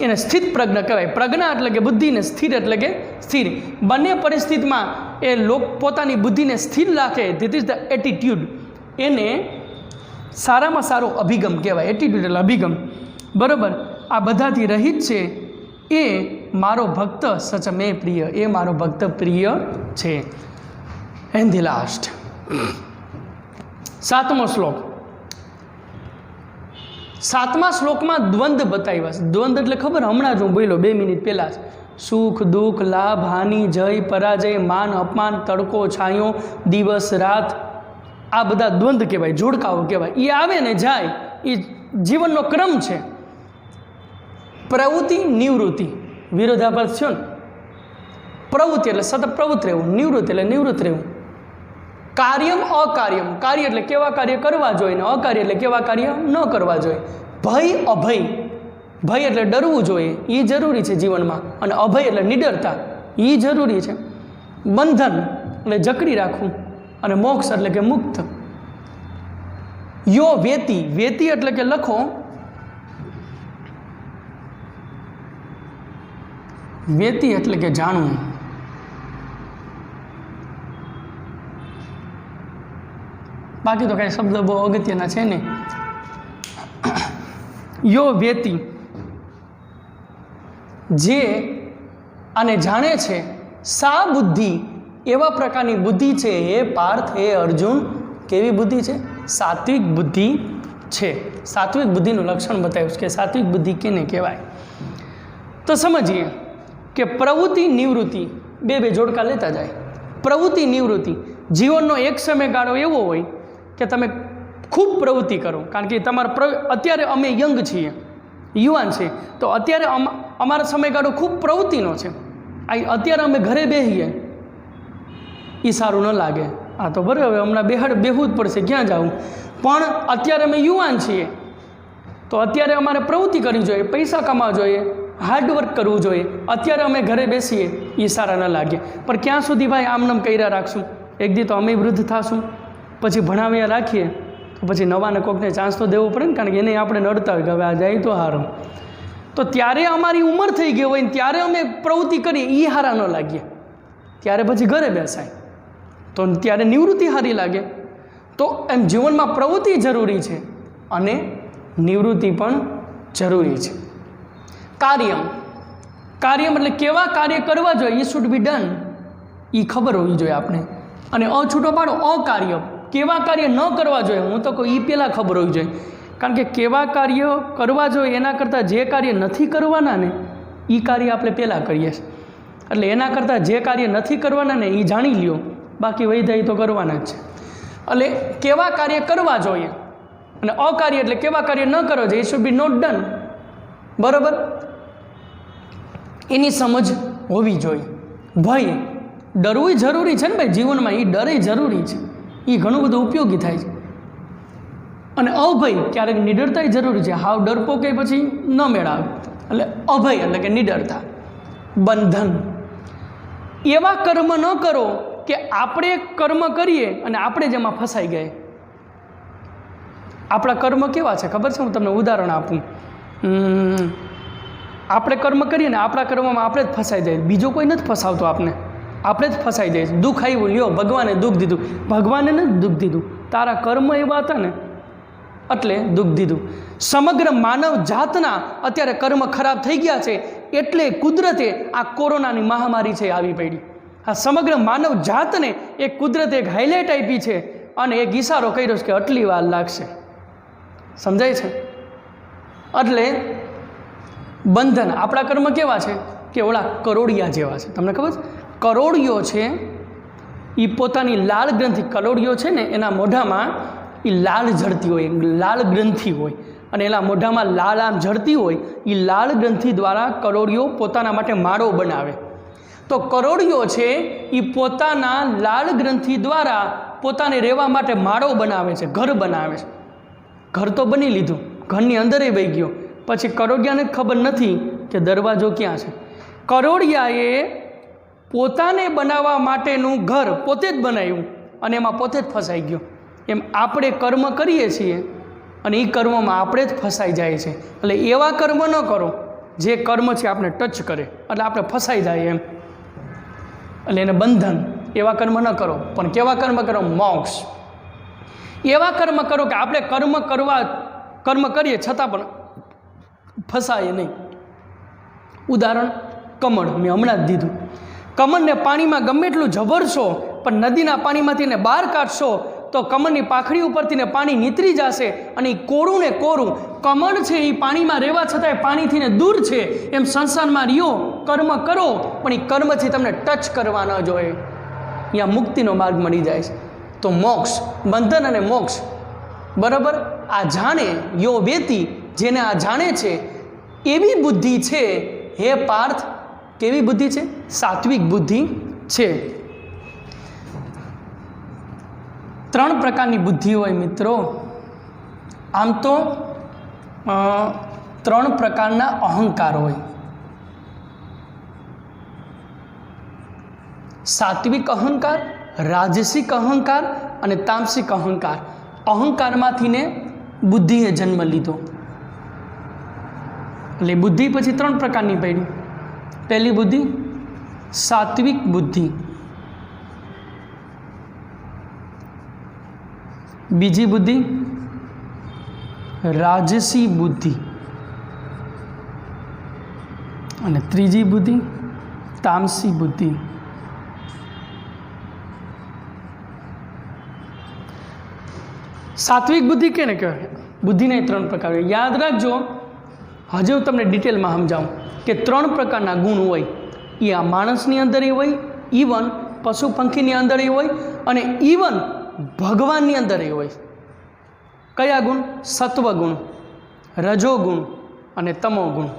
એને સ્થિત પ્રજ્ઞ કહેવાય. પ્રજ્ઞા એટલે કે બુદ્ધિને, સ્થિર એટલે કે સ્થિર. બંને પરિસ્થિતિમાં એ પોતાની બુદ્ધિને સ્થિર રાખે. This is the attitude. એને સારામાં સારો અભિગમ કહેવાય. એટીટ્યુડ એટલે અભિગમ. બરાબર. આ બધાથી રહિત છે. એ મારો ભક્ત સચ મે પ્રિય, એ મારો ભક્ત પ્રિય છે. એન્ડ ધી લાસ્ટ 7મો શ્લોક. 7મા શ્લોકમાં દ્વંદ બતાવ્યા છે. દ્વંદ એટલે ખબર, હમણાં જ હું બોલ્યો 2 મિનિટ પહેલાં જ. સુખ દુઃખ, લાભ હાનિ, જય પરાજય, માન અપમાન, તડકો છાંયો, દિવસ રાત આ બધા દ્વંદ કહેવાય, જોડકાઓ કહેવાય. એ આવે ને જાય, એ જીવનનો ક્રમ છે. પ્રવૃત્તિ નિવૃત્તિ વિરોધાભાસ છે ને. પ્રવૃત્તિ એટલે સતત પ્રવૃત્ત રહેવું, નિવૃત્તિ એટલે નિવૃત્ત રહેવું. કાર્યમ અકાર્યમ, કાર્ય એટલે કેવા કાર્ય કરવા જોઈએ ને અકાર્ય એટલે કેવા કાર્ય ન કરવા જોઈએ. ભય અભય, ભય એટલે ડરવું જોઈએ, એ જરૂરી છે જીવનમાં, અને અભય એટલે નિડરતા, એ જરૂરી છે. બંધન એટલે જકડી રાખવું, અને મોક્ષ એટલે કે મુક્ત. યો વેતિ, વેતિ એટલે કે લખો, વેતિ એટલે કે જાણવું. બાકી તો કાંઈ શબ્દ બહુ અગત્યના છે ને. યો વેતિ, જે આને જાણે છે, સા બુદ્ધિ, એવા પ્રકારની બુદ્ધિ છે. હે પાર્થ, હે અર્જુન, કેવી બુદ્ધિ છે? સાત્વિક બુદ્ધિ છે. સાત્વિક બુદ્ધિનું લક્ષણ બતાવ્યું છે કે સાત્વિક બુદ્ધિ કેને કહેવાય. તો સમજીએ કે પ્રવૃત્તિ નિવૃત્તિ બે જોડકા લેતા જાય. પ્રવૃત્તિ નિવૃત્તિ, જીવનનો એક સમયગાળો એવો હોય કે તમે ખૂબ પ્રવૃત્તિ કરો, કારણ કે અત્યારે અમે યંગ છીએ, યુવાન છે, તો અત્યારે અમારો સમયગાળો ખૂબ પ્રવૃત્તિનો છે. અત્યારે અમે ઘરે બેસીએ એ સારું ન લાગે. આ તો બરાબર, હમણાં બેહવું જ પડશે, ક્યાં જવું. પણ અત્યારે અમે યુવાન છીએ તો અત્યારે અમારે પ્રવૃત્તિ કરવી જોઈએ, પૈસા કમાવા જોઈએ, હાર્ડવર્ક કરવું જોઈએ. અત્યારે અમે ઘરે બેસીએ એ સારા ન લાગે. પણ ક્યાં સુધી ભાઈ આમનામ કર્યા રાખશું? એક દી તો અમે વૃદ્ધ થશું, પછી ભણાવ્યા રાખીએ તો પછી નવાને કોકને ચાન્સ તો દેવો પડે ને, કારણ કે એને આપણે નડતા હોય કે હવે આ જાય તો સારું. તો ત્યારે અમારી ઉંમર થઈ ગઈ હોય ને ત્યારે અમે પ્રવૃત્તિ કરીએ એ સારા ન લાગીએ, ત્યારે પછી ઘરે બેસાય તો ત્યારે નિવૃત્તિ સારી લાગે. તો એમ જીવનમાં પ્રવૃત્તિ જરૂરી છે અને નિવૃત્તિ પણ જરૂરી છે. કાર્યમ, કાર્યમ એટલે કેવા કાર્ય કરવા જોઈએ, એ શુડ બી ડન, એ ખબર હોવી જોઈએ આપણે. અને અછૂટો પાડો અકાર્ય, કેવા કાર્ય ન કરવા જોઈએ, હું તો કહું એ પહેલાં ખબર હોવી જોઈએ. કારણ કે કેવા કાર્ય કરવા જોઈએ એના કરતાં જે કાર્ય નથી કરવાના ને એ કાર્ય આપણે પહેલાં કરીએ છીએ. એટલે એના કરતાં જે કાર્ય નથી કરવાના ને એ જાણી લ્યો, બાકી વૈધાઈ તો કરવાના જ છે. એટલે કેવા કાર્ય કરવા જોઈએ અને અકાર્ય એટલે કેવા કાર્ય ન કરવા જોઈએ, it should be not done. બરાબર, એની સમજ હોવી જોઈએ. ભય, ડરવું જરૂરી છે ને ભાઈ જીવનમાં, એ ડર જરૂરી છે, એ ઘણું બધું ઉપયોગી થાય છે. અને અભય, ક્યારેક નિડરતા જરૂરી છે. હાવ ડરપો કે પછી ન મેળાવે, એટલે અભય એટલે કે નિડરતા. બંધન, એવા કર્મ ન કરો કે આપણે કર્મ કરીએ અને આપણે જ એમાં ફસાઈ ગયા. આપણા કર્મ કેવા છે ખબર છે? હું તમને ઉદાહરણ આપું. આપણે કર્મ કરીએ ને આપણા કર્મમાં આપણે જ ફસાઈ જાય, બીજો કોઈ નથી ફસાવતો આપણે, આપણે જ ફસાઈ જાય. દુઃખ આવ્યું, લ્યો ભગવાને દુઃખ દીધું, ભગવાને નથી દુઃખ દીધું, તારા કર્મ એવા હતા ને એટલે દુઃખ દીધું. સમગ્ર માનવ જાતના અત્યારે કર્મ ખરાબ થઈ ગયા છે, એટલે કુદરતે આ કોરોનાની મહામારી છે આવી પડી. આ સમગ્ર માનવ જાતને એક કુદરતે એક હાઇલાઇટ આપી છે અને એક ઇશારો કર્યો છે કે આટલી વાર લાગશે. સમજાય છે? એટલે બંધન, આપણા કર્મ કેવા છે કે ઓલા કરોડિયા જેવા છે. તમને ખબર છે? કરોડિયો છે એ પોતાની લાળ ગ્રંથિ, કરોડિયો છે ને એના મોઢામાં એ લાળ ઝરતી હોય, લાળ ગ્રંથિ હોય, અને એના મોઢામાં લાળ આમ ઝરતી હોય, એ લાળ ગ્રંથિ દ્વારા કરોડિયો પોતાના માટે માળો બનાવે. તો કરોડિયો છે એ પોતાના લાળ ગ્રંથિ દ્વારા પોતાને રહેવા માટે માળો બનાવે છે, ઘર બનાવે છે. ઘર તો બની લીધું, ઘરની અંદર વહી ગયો, પછી કરોડિયાને ખબર નથી કે દરવાજો ક્યાં છે. કરોડિયાએ પોતાને બનાવવા માટેનું ઘર પોતે જ બનાવ્યું અને એમાં પોતે જ ફસાઈ ગયો. એમ આપણે કર્મ કરીએ છીએ અને એ કર્મમાં આપણે જ ફસાઈ જાય છે. એટલે એવા કર્મ ન કરો જે કર્મ છે આપણે ટચ કરે એટલે આપણે ફસાઈ જાય એમ. એટલે એને બંધન. એવા કર્મ ન કરો, પણ કેવા કર્મ કરો? મોક્ષ. એવા કર્મ કરો કે આપણે કર્મ કરીએ છતાં પણ ફસાય નહીં. ઉદાહરણ કમળ, મેં હમણાં જ દીધું. કમળને પાણીમાં ગમે એટલું ઝબરશો, પણ નદીના પાણીમાંથી એને બહાર કાઢશો તો કમળની પાંખડી ઉપરથી પાણી નીતરી જશે અને એ કોરું ને કોરું. કમળ છે એ પાણીમાં રહેવા છતાંય પાણીથી દૂર છે. એમ સંસારમાં રહ્યો, કર્મ કરો, પણ એ કર્મથી તમને ટચ કરવા ન જોઈએ. અહીંયા મુક્તિનો માર્ગ મળી જાય છે. તો મોક્ષ, બંધન અને મોક્ષ. બરાબર, આ જાણે યો વેતી, જેને આ જાણે છે એવી બુદ્ધિ છે હે પાર્થ. કેવી બુદ્ધિ છે? સાત્વિક બુદ્ધિ છે. 3 પ્રકારની બુદ્ધિ હોય મિત્રો. આમ તો 3 પ્રકારના અહંકાર હોય. સાત્વિક અહંકાર, રાજસિક અહંકાર અને તામસિક અહંકાર. અહંકારમાંથી ને બુદ્ધિએ જન્મ લીધો. એટલે બુદ્ધિ પછી 3 પ્રકારની પડી. પહેલી બુદ્ધિ સાત્વિક બુદ્ધિ, બીજી બુદ્ધિ રાજસી બુદ્ધિ અને ત્રીજી બુદ્ધિ તામસી બુદ્ધિ. સાત્વિક બુદ્ધિ કેને કહેવાય? બુદ્ધિના 3 પ્રકાર હોય. યાદ રાખજો, હજુ હું તમને ડિટેલમાં સમજાવું કે 3 પ્રકારના ગુણ હોય. એ આ માણસની અંદર હોય, ઇવન પશુ પંખીની અંદર હોય, અને ઇવન ભગવાનની અંદર હોય. કયા ગુણ? સત્વગુણ, રજોગુણ અને તમોગુણ.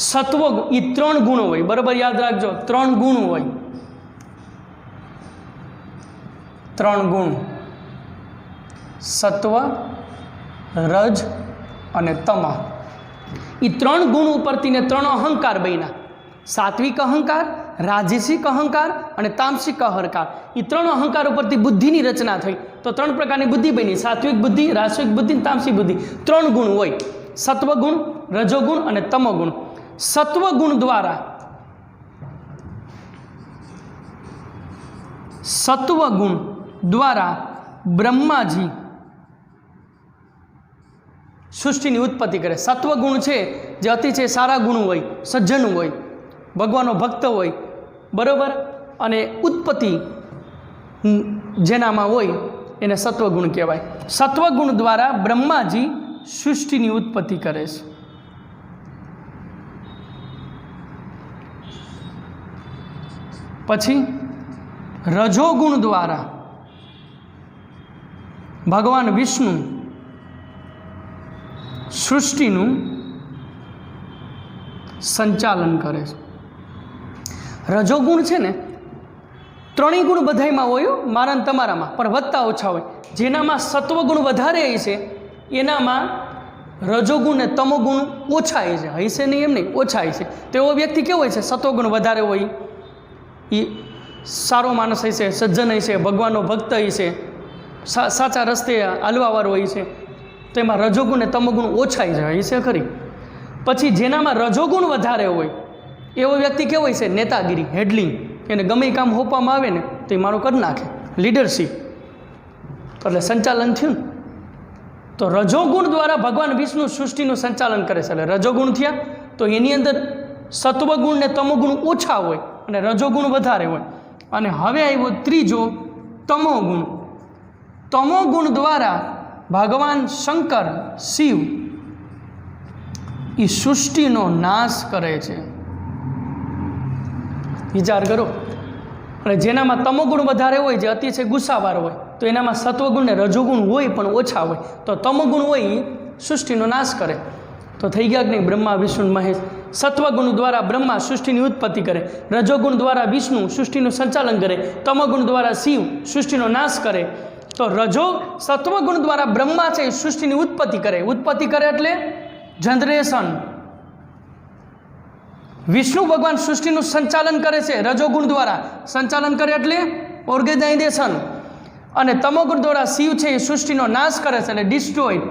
સત્વગુણ, એ 3 ગુણો હોય. બરાબર, યાદ રાખજો, 3 ગુણ હોય. 3 ગુણ: સત્વ, રજ અને તમ. એ 3 ગુણ ઉપરથી ને 3 અહંકાર બન્યા. સાત્વિક અહંકાર, રાજસિક અહંકાર અને તામસિક અહંકાર. એ 3 અહંકાર ઉપરથી બુદ્ધિની રચના થઈ. તો 3 પ્રકારની બુદ્ધિ બની: સાત્વિક બુદ્ધિ, રાજસિક બુદ્ધિ અને તામસિક બુદ્ધિ. 3 ગુણ હોય: સત્વગુણ, રજોગુણ અને તમોગુણ. સત્વગુણ દ્વારા બ્રહ્માજી સૃષ્ટિની ઉત્પત્તિ કરે. સત્વગુણ છે જે અતિશય સારા ગુણ હોય, સજ્જન હોય, ભગવાનનો ભક્ત હોય. બરાબર, અને ઉત્પત્તિ જેનામાં હોય એને સત્વગુણ કહેવાય. સત્વગુણ દ્વારા બ્રહ્માજી સૃષ્ટિની ઉત્પત્તિ કરે છે. પછી રજોગુણ દ્વારા ભગવાન વિષ્ણુ સૃષ્ટિનું સંચાલન કરે છે. રજોગુણ છે ને, ત્રણેય ગુણ બધાયમાં હોય મારા ને તમારામાં, પણ વધતા ઓછા હોય. જેનામાં સત્વગુણ વધારે છે એનામાં રજોગુણ ને તમોગુણ ઓછા છે. હશે નહીં એમ નહીં, ઓછા છે. તેવો વ્યક્તિ કેવો હોય છે? સત્વગુણ વધારે હોય, એ સારો માણસ હશે, સજ્જન હશે, ભગવાનનો ભક્ત હશે, સાચા રસ્તે હાલવાવાળો હોય છે. તો એમાં રજોગુણ ને તમોગુણ ઓછા છે ખરી. પછી જેનામાં રજોગુણ વધારે હોય એવો વ્યક્તિ કેવો હોય છે? નેતાગીરી, હેડલિંગ. એને ગમે કામ હોપવામાં આવે ને તો એ મારું કરી નાખે, લીડરશીપ, એટલે સંચાલન થયું ને. તો રજોગુણ દ્વારા ભગવાન વિષ્ણુ સૃષ્ટિનું સંચાલન કરે છે. એટલે રજોગુણ થયા તો એની અંદર સત્વગુણ ને તમોગુણ ઓછા હોય અને રજોગુણ વધારે હોય. અને હવે આવ્યો ત્રીજો, તમોગુણ. તમોગુણ દ્વારા ભગવાન શંકર, શિવ એ સૃષ્ટિનો નાશ કરે છે. વિચાર કરો. અને જેનામાં તમોગુણ વધારે હોય, જે અતિશય ગુસ્સાવાર હોય, તો એનામાં સત્વગુણ ને રજોગુણ હોય પણ ઓછા હોય. તો તમોગુણ હોય એ સૃષ્ટિનો નાશ કરે. તો થઈ ગયા કે નહીં? બ્રહ્મા, વિષ્ણુ, મહેશ. સત્વગુણ દ્વારા બ્રહ્મા સૃષ્ટિની ઉત્પત્તિ કરે, રજોગુણ દ્વારા વિષ્ણુ સૃષ્ટિનું સંચાલન કરે, તમોગુણ દ્વારા શિવ સૃષ્ટિનો નાશ કરે. તો સત્વગુણ દ્વારા બ્રહ્મા છે એ સૃષ્ટિની ઉત્પત્તિ કરે. ઉત્પત્તિ કરે એટલે જનરેશન. વિષ્ણુ ભગવાન સૃષ્ટિનું સંચાલન કરે છે રજોગુણ દ્વારા. સંચાલન કરે એટલે ઓર્ગેનાઇઝેશન. અને તમોગુણ દ્વારા શિવ છે એ સૃષ્ટિનો નાશ કરે છે, એટલે destroy.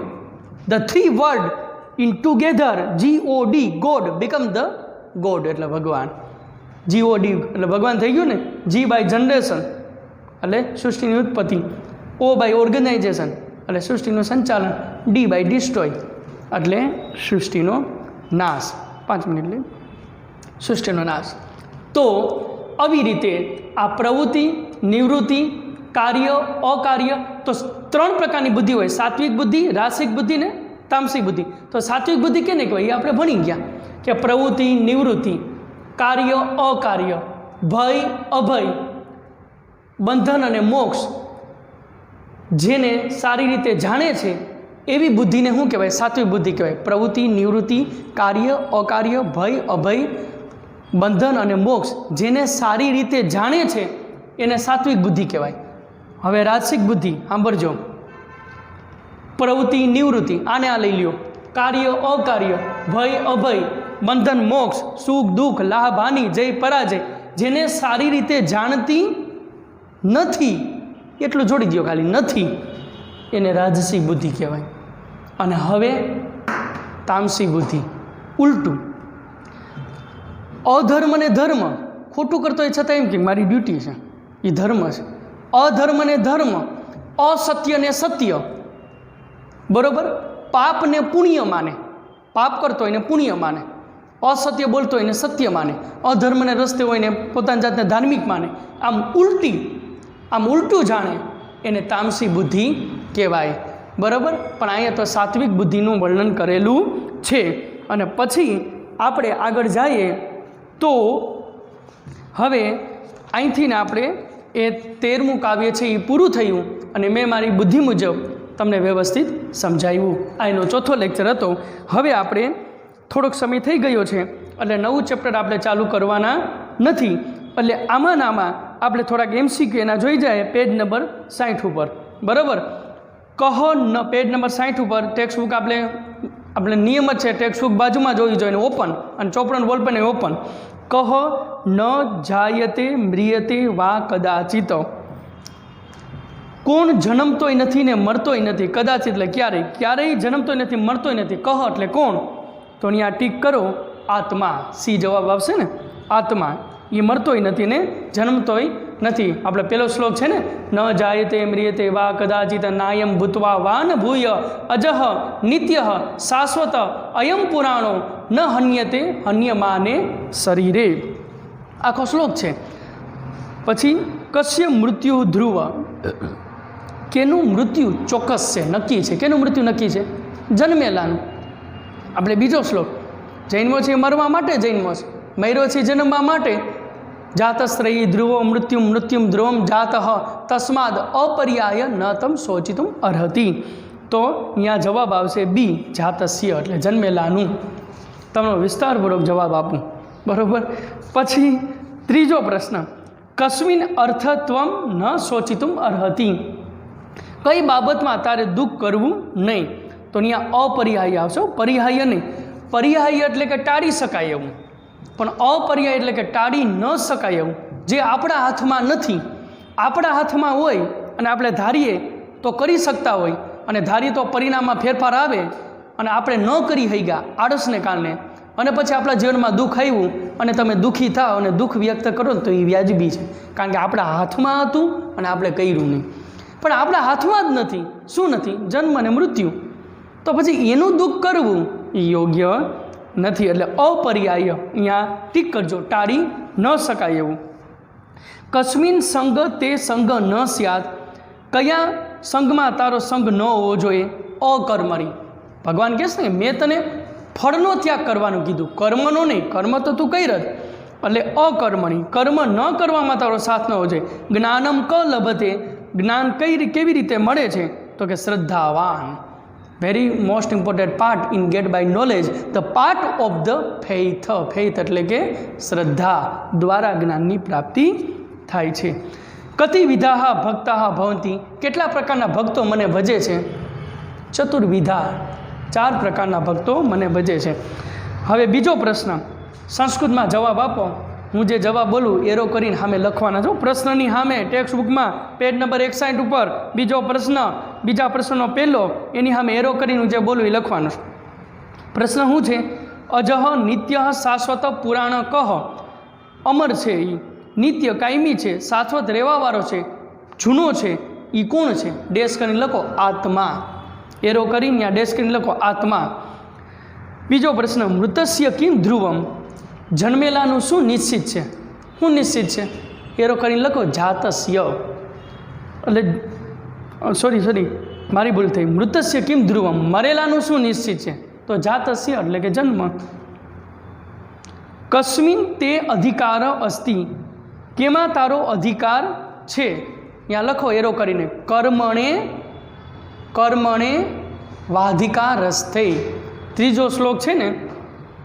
The three word in together, GOD, God, become the God, એટલે ભગવાન. GOD એટલે ભગવાન થઈ ગયું ને. G બાય જનરેશન એટલે સૃષ્ટિની ઉત્પત્તિ, O બાય ઓર્ગેનાઇઝેશન એટલે સૃષ્ટિનું સંચાલન, D બાય ડિસ્ટ્રોય એટલે સૃષ્ટિનો નાશ. 5 મિનિટ લે. સૃષ્ટિનો નાશ. તો આવી રીતે આ પ્રવૃત્તિ, નિવૃત્તિ, કાર્ય, અકાર્ય, તો 3 પ્રકારની બુદ્ધિ હોય. સાત્વિક બુદ્ધિ, રાસિક બુદ્ધિ ને તામસિક બુદ્ધિ. તો સાત્વિક બુદ્ધિ કેને કહેવાય? એ આપણે ભણી ગયા કે પ્રવૃત્તિ, નિવૃત્તિ, કાર્ય, અકાર્ય, ભય, અભય, બંધન અને મોક્ષ, જેને સારી રીતે જાણે છે એવી બુદ્ધિને શું કહેવાય? સાત્વિક બુદ્ધિ કહેવાય. પ્રવૃત્તિ, નિવૃત્તિ, કાર્ય, અકાર્ય, ભય, અભય, બંધન અને મોક્ષ, જેને સારી રીતે જાણે છે એને સાત્વિક બુદ્ધિ કહેવાય. હવે રાજસિક બુદ્ધિ સાંભળજો. પ્રવૃત્તિ, નિવૃત્તિ, આને આ લઈ લ્યો. કાર્ય, અકાર્ય, ભય, અભય, બંધન, મોક્ષ, સુખ, દુઃખ, લાભ, હાનિ, જય, પરાજય, જેને સારી રીતે જાણતી નથી, એટલું જોડી દો ખાલી, નથી, એને રાજસી બુદ્ધિ કહેવાય. અને હવે તામસી બુદ્ધિ, ઉલટું. અધર્મ ને ધર્મ, ખોટું કરતો હોય છતાં એમ કે મારી ડ્યુટી છે, એ ધર્મ છે. અધર્મ ને ધર્મ, અસત્ય ને સત્ય, બરોબર. પાપ ને પુણ્ય માને, પાપ કરતો હોય ને પુણ્ય માને, અસત્ય બોલતો હોય ને સત્ય માને, અધર્મ ને રસ્તે હોય ને પોતાની જાતને ધાર્મિક માને. આમ ઉલટું જાણે એને તામસી બુદ્ધિ કહેવાય, બરાબર. પણ અહીંયા તો સાત્વિક બુદ્ધિનું વર્ણન કરેલું છે. અને પછી આપણે આગળ જઈએ તો હવે અહીંથી ને આપણે એ 13મું કાવ્ય છે એ પૂરું થયું અને મેં મારી બુદ્ધિ મુજબ તમને વ્યવસ્થિત સમજાવ્યું. આ એનો ચોથો લેક્ચર હતો. હવે આપણે થોડોક સમય થઈ ગયો છે એટલે નવું ચેપ્ટર આપણે ચાલુ કરવાના નથી. એટલે આમાં આપણે થોડાક MCQ એના જોઈ જાય પેજ નંબર 60 ઉપર, બરાબર. પેજ નંબર 60 ઉપર ટેક્સ્ટ બુક આપણે નિયમ જ છે ટેક્સ્ટ બુક બાજુમાં જોવી જોઈએ, ઓપન, અને ચોપડો બોલપેન એ ઓપન. કહ ન જાયતે મ્રિયતે વા કદાચિત, કોણ જન્મતોય નથી ને મરતોય નથી. કદાચિત એટલે ક્યારેય જન્મતોય નથી, મરતોય નથી. કહ એટલે કોણ? તો અહીંયા ટીક કરો, આત્મા. સી જવાબ આવશે ને, આત્મા. એ મરતોય નથી ને જન્મતોય નથી. આપણે પેલો શ્લોક છે ને, ન જાયતે મ્રિયતે વા કદાચિત નાયમ ભૂતવા વા ન ભૂય અજહ નિત્ય શાશ્વત અયમ પુરાણો ન હન્યતે હન્યમાને શરીરે. આખો શ્લોક છે. પછી કશ્ય મૃત્યુ ધ્રુવ, કેનું મૃત્યુ ચોક્કસ છે, નક્કી છે. કેનું મૃત્યુ નક્કી છે? જન્મેલાનું. આપણે બીજો શ્લોક, જન્મો છે મરવા માટે, જન્મો છે મર્યો છે જન્મવા માટે, જાતશ્રેયી ધ્રુવો મૃત્યુમ મૃત્યુમ ધ્રુવમ જાતઃ તસ્માદ અપર્યાય ન તમ શોચિતુમ અર્હતિ. તો અહીંયા જવાબ આવશે બી, જાતસ્ય એટલે જન્મેલાનું. તમને વિસ્તારપૂર્વક જવાબ આપું, બરાબર. પછી ત્રીજો પ્રશ્ન, કસ્મિન અર્થત્વમ ન શોચિતુમ અર્હતિ. કઈ બાબતમાં તારે દુઃખ કરવું નહીં? તો અહીંયા અપરિહાય આવશે, પર્યાય નહીં. પર્યાય એટલે કે ટાળી શકાય એવું, પણ અપર્યાય એટલે કે ટાળી ન શકાય એવું, જે આપણા હાથમાં નથી. આપણા હાથમાં હોય અને આપણે ધારીએ તો કરી શકતા હોય, અને ધારીએ તો પરિણામમાં ફેરફાર આવે, અને આપણે ન કરી શક્યા આળસને કારણે, અને પછી આપણા જીવનમાં દુઃખ આવ્યું અને તમે દુઃખી થાઓ અને દુઃખ વ્યક્ત કરો તો એ વ્યાજબી છે, કારણ કે આપણા હાથમાં હતું અને આપણે કર્યું નહીં. પણ આપણા હાથમાં જ નથી. શું નથી? જન્મ અને મૃત્યુ. તો પછી એનું દુઃખ કરવું એ યોગ્ય નથી. એટલે અપર્યાય અહીંયા ટીક કરજો, ટાળી ન શકાય એવું. કસ્મિન સંગ તે સંગ ન સ્યાત. કયા સંગમાં તારો સંગ ન હોવો જોઈએ? અકર્મણી. ભગવાન કહે છે ને મેં તને ફળનો ત્યાગ કરવાનું કીધું, કર્મનો નહીં. કર્મ તો તું કરી જ, એટલે અકર્મણી, કર્મ ન કરવામાં તારો સાથ ન હોવો જોઈએ. જ્ઞાનમ ક લભતે. જ્ઞાન કેવી રીતે મળે છે? તો કે શ્રદ્ધાવાન. Very most important part in get by knowledge, the part of the faith. Faith એટલે કે શ્રદ્ધા દ્વારા જ્ઞાનની પ્રાપ્તિ થાય છે. કતિ વિધાહ ભક્તાહ ભવંતી. કેટલા પ્રકારના ભક્તો મને ભજે છે? ચતુર્વિધા, 4 પ્રકારના ભક્તો મને ભજે છે. હવે બીજો પ્રશ્ન, સંસ્કૃતમાં જવાબ આપો. હું જે જવાબ બોલું એરો કરીને સામે લખવાના છો. પ્રશ્નની સામે ટેક્સ્ટ બુકમાં પેજ નંબર 61 ઉપર બીજો પ્રશ્ન, બીજા પ્રશ્નનો પહેલો, એની સામે એરો કરીને હું જે બોલું એ લખવાનું છે. પ્રશ્ન શું છે? અજહ નિત્ય શાશ્વત પુરાણ કહ. અમર છે એ, નિત્ય કાયમી છે, શાશ્વત રહેવાવાળો છે, જૂનો છે, એ કોણ છે? ડેશ કરીને લખો આત્મા. એરો કરીને ત્યાં ડેશ કરીને લખો આત્મા. બીજો પ્રશ્ન, મૃતસ્ય કિમ ધ્રુવમ. જન્મેલાનું શું નિશ્ચિત છે? શું નિશ્ચિત છે? એરો કરીને લખો જાતસ્ય. એટલે સોરી મારી ભૂલ થઈ. મૃતસ્ય કિમ ધ્રુવમ, મરેલાનું શું નિશ્ચિત છે? તો જાતસ્ય એટલે કે જન્મ. કસ્મિન તે અધિકાર અસ્તિ. કેમાં તારો અધિકાર છે? ત્યાં લખો એરો કરીને કર્મણે વાધિકારસ્તે. ત્રીજો શ્લોક છે ને,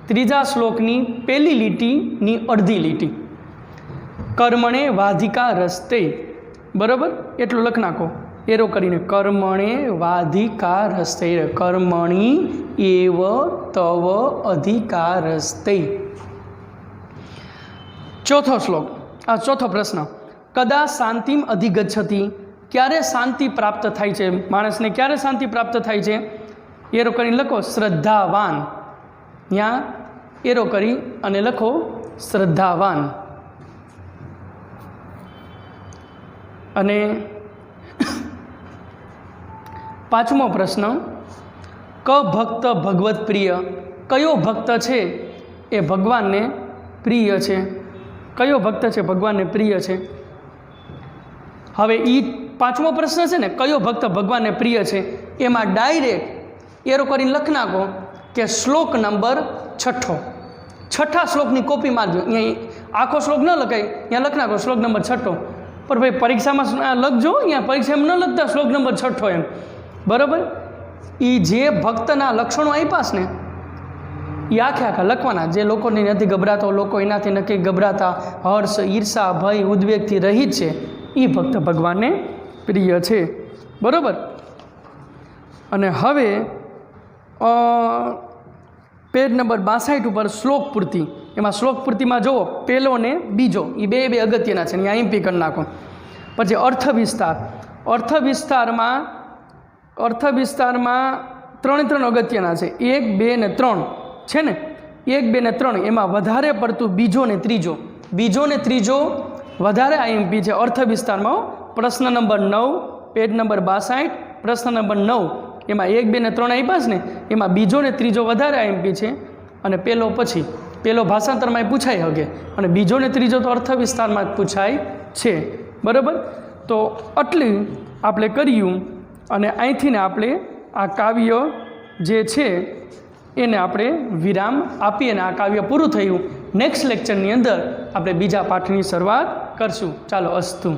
ત્રીજા શ્લોકની પહેલી લીટીની અડધી લીટી, કર્મણે વાધિકારસ્તે. બરાબર, એટલું લખ નાખો એરો કરીને. કર્મણે વાધિકારસ્તે, કર્મણી એવ તવ અધિકારસ્તે. ચોથો શ્લોક, ચોથો પ્રશ્ન, કદા શાંતિમ અધિગચ્છતિ. ક્યારે શાંતિ પ્રાપ્ત થાય છે માણસને? ક્યારે શાંતિ પ્રાપ્ત થાય છે? એરો કરીને લખો શ્રદ્ધાવાન. ત્યાં એરો કરી અને લખો શ્રદ્ધાવાન. અને પાંચમો પ્રશ્ન, ક ભક્ત ભગવત પ્રિય. કયો ભક્ત છે એ ભગવાનને પ્રિય છે? કયો ભક્ત છે ભગવાનને પ્રિય છે? હવે એ પાંચમો પ્રશ્ન છે ને, કયો ભક્ત ભગવાનને પ્રિય છે, એમાં ડાયરેક્ટ એરો કરીને લખ નાખો કે શ્લોક નંબર 6. છઠ્ઠા શ્લોકની કોપી મારજો. અહીંયા આખો શ્લોક ન લખાય, ત્યાં લખ નાખો શ્લોક નંબર 6. પણ ભાઈ પરીક્ષામાં લખજો, અહીંયા પરીક્ષામાં ન લખતા શ્લોક નંબર 6 એમ. બરાબર, એ જે ભક્તના લક્ષણો આપ્યા છે ને એ આખા લખવાના. જે લોકોની નથી ગભરાતો, લોકો એનાથી નથી ગભરાતા, હર્ષ, ઈર્ષા, ભય, ઉદ્વેગથી રહિત છે, એ ભક્ત ભગવાનને પ્રિય છે. બરાબર. અને હવે પેજ નંબર 62 ઉપર શ્લોક પૂર્તિ. એમાં શ્લોક પૂર્તિમાં જુઓ પહેલો ને બીજો એ બે અગત્યના છે, અહીંયા એમપી કરી નાખો. પછી અર્થ વિસ્તાર. અર્થ વિસ્તારમાં 3 અગત્યના છે, 1, 2 ને 3 છે ને. 1, 2 ને 3 એમાં વધારે પડતું બીજો ને ત્રીજો વધારે આઈએમપી છે અર્થ વિસ્તારમાં. પ્રશ્ન નંબર 9 પેજ નંબર 62 પ્રશ્ન નંબર 9 એમાં 1, 2 ને 3 આપ્યા છે ને, એમાં બીજો ને ત્રીજો વધારે આઈએમપી છે. અને પહેલો ભાષાંતરમાં પૂછાઈ શકે, અને બીજો ને ત્રીજો તો અર્થ વિસ્તારમાં જ પૂછાય છે. બરાબર. તો આટલી આપણે કર્યું, અને અહીંથી ને આપણે આ કાવ્ય જે છે એને આપણે વિરામ આપી અને આ કાવ્ય પૂરું થયું. નેક્સ્ટ લેક્ચરની અંદર આપણે બીજા પાઠની શરૂઆત કરશું. ચાલો, અસ્તુ.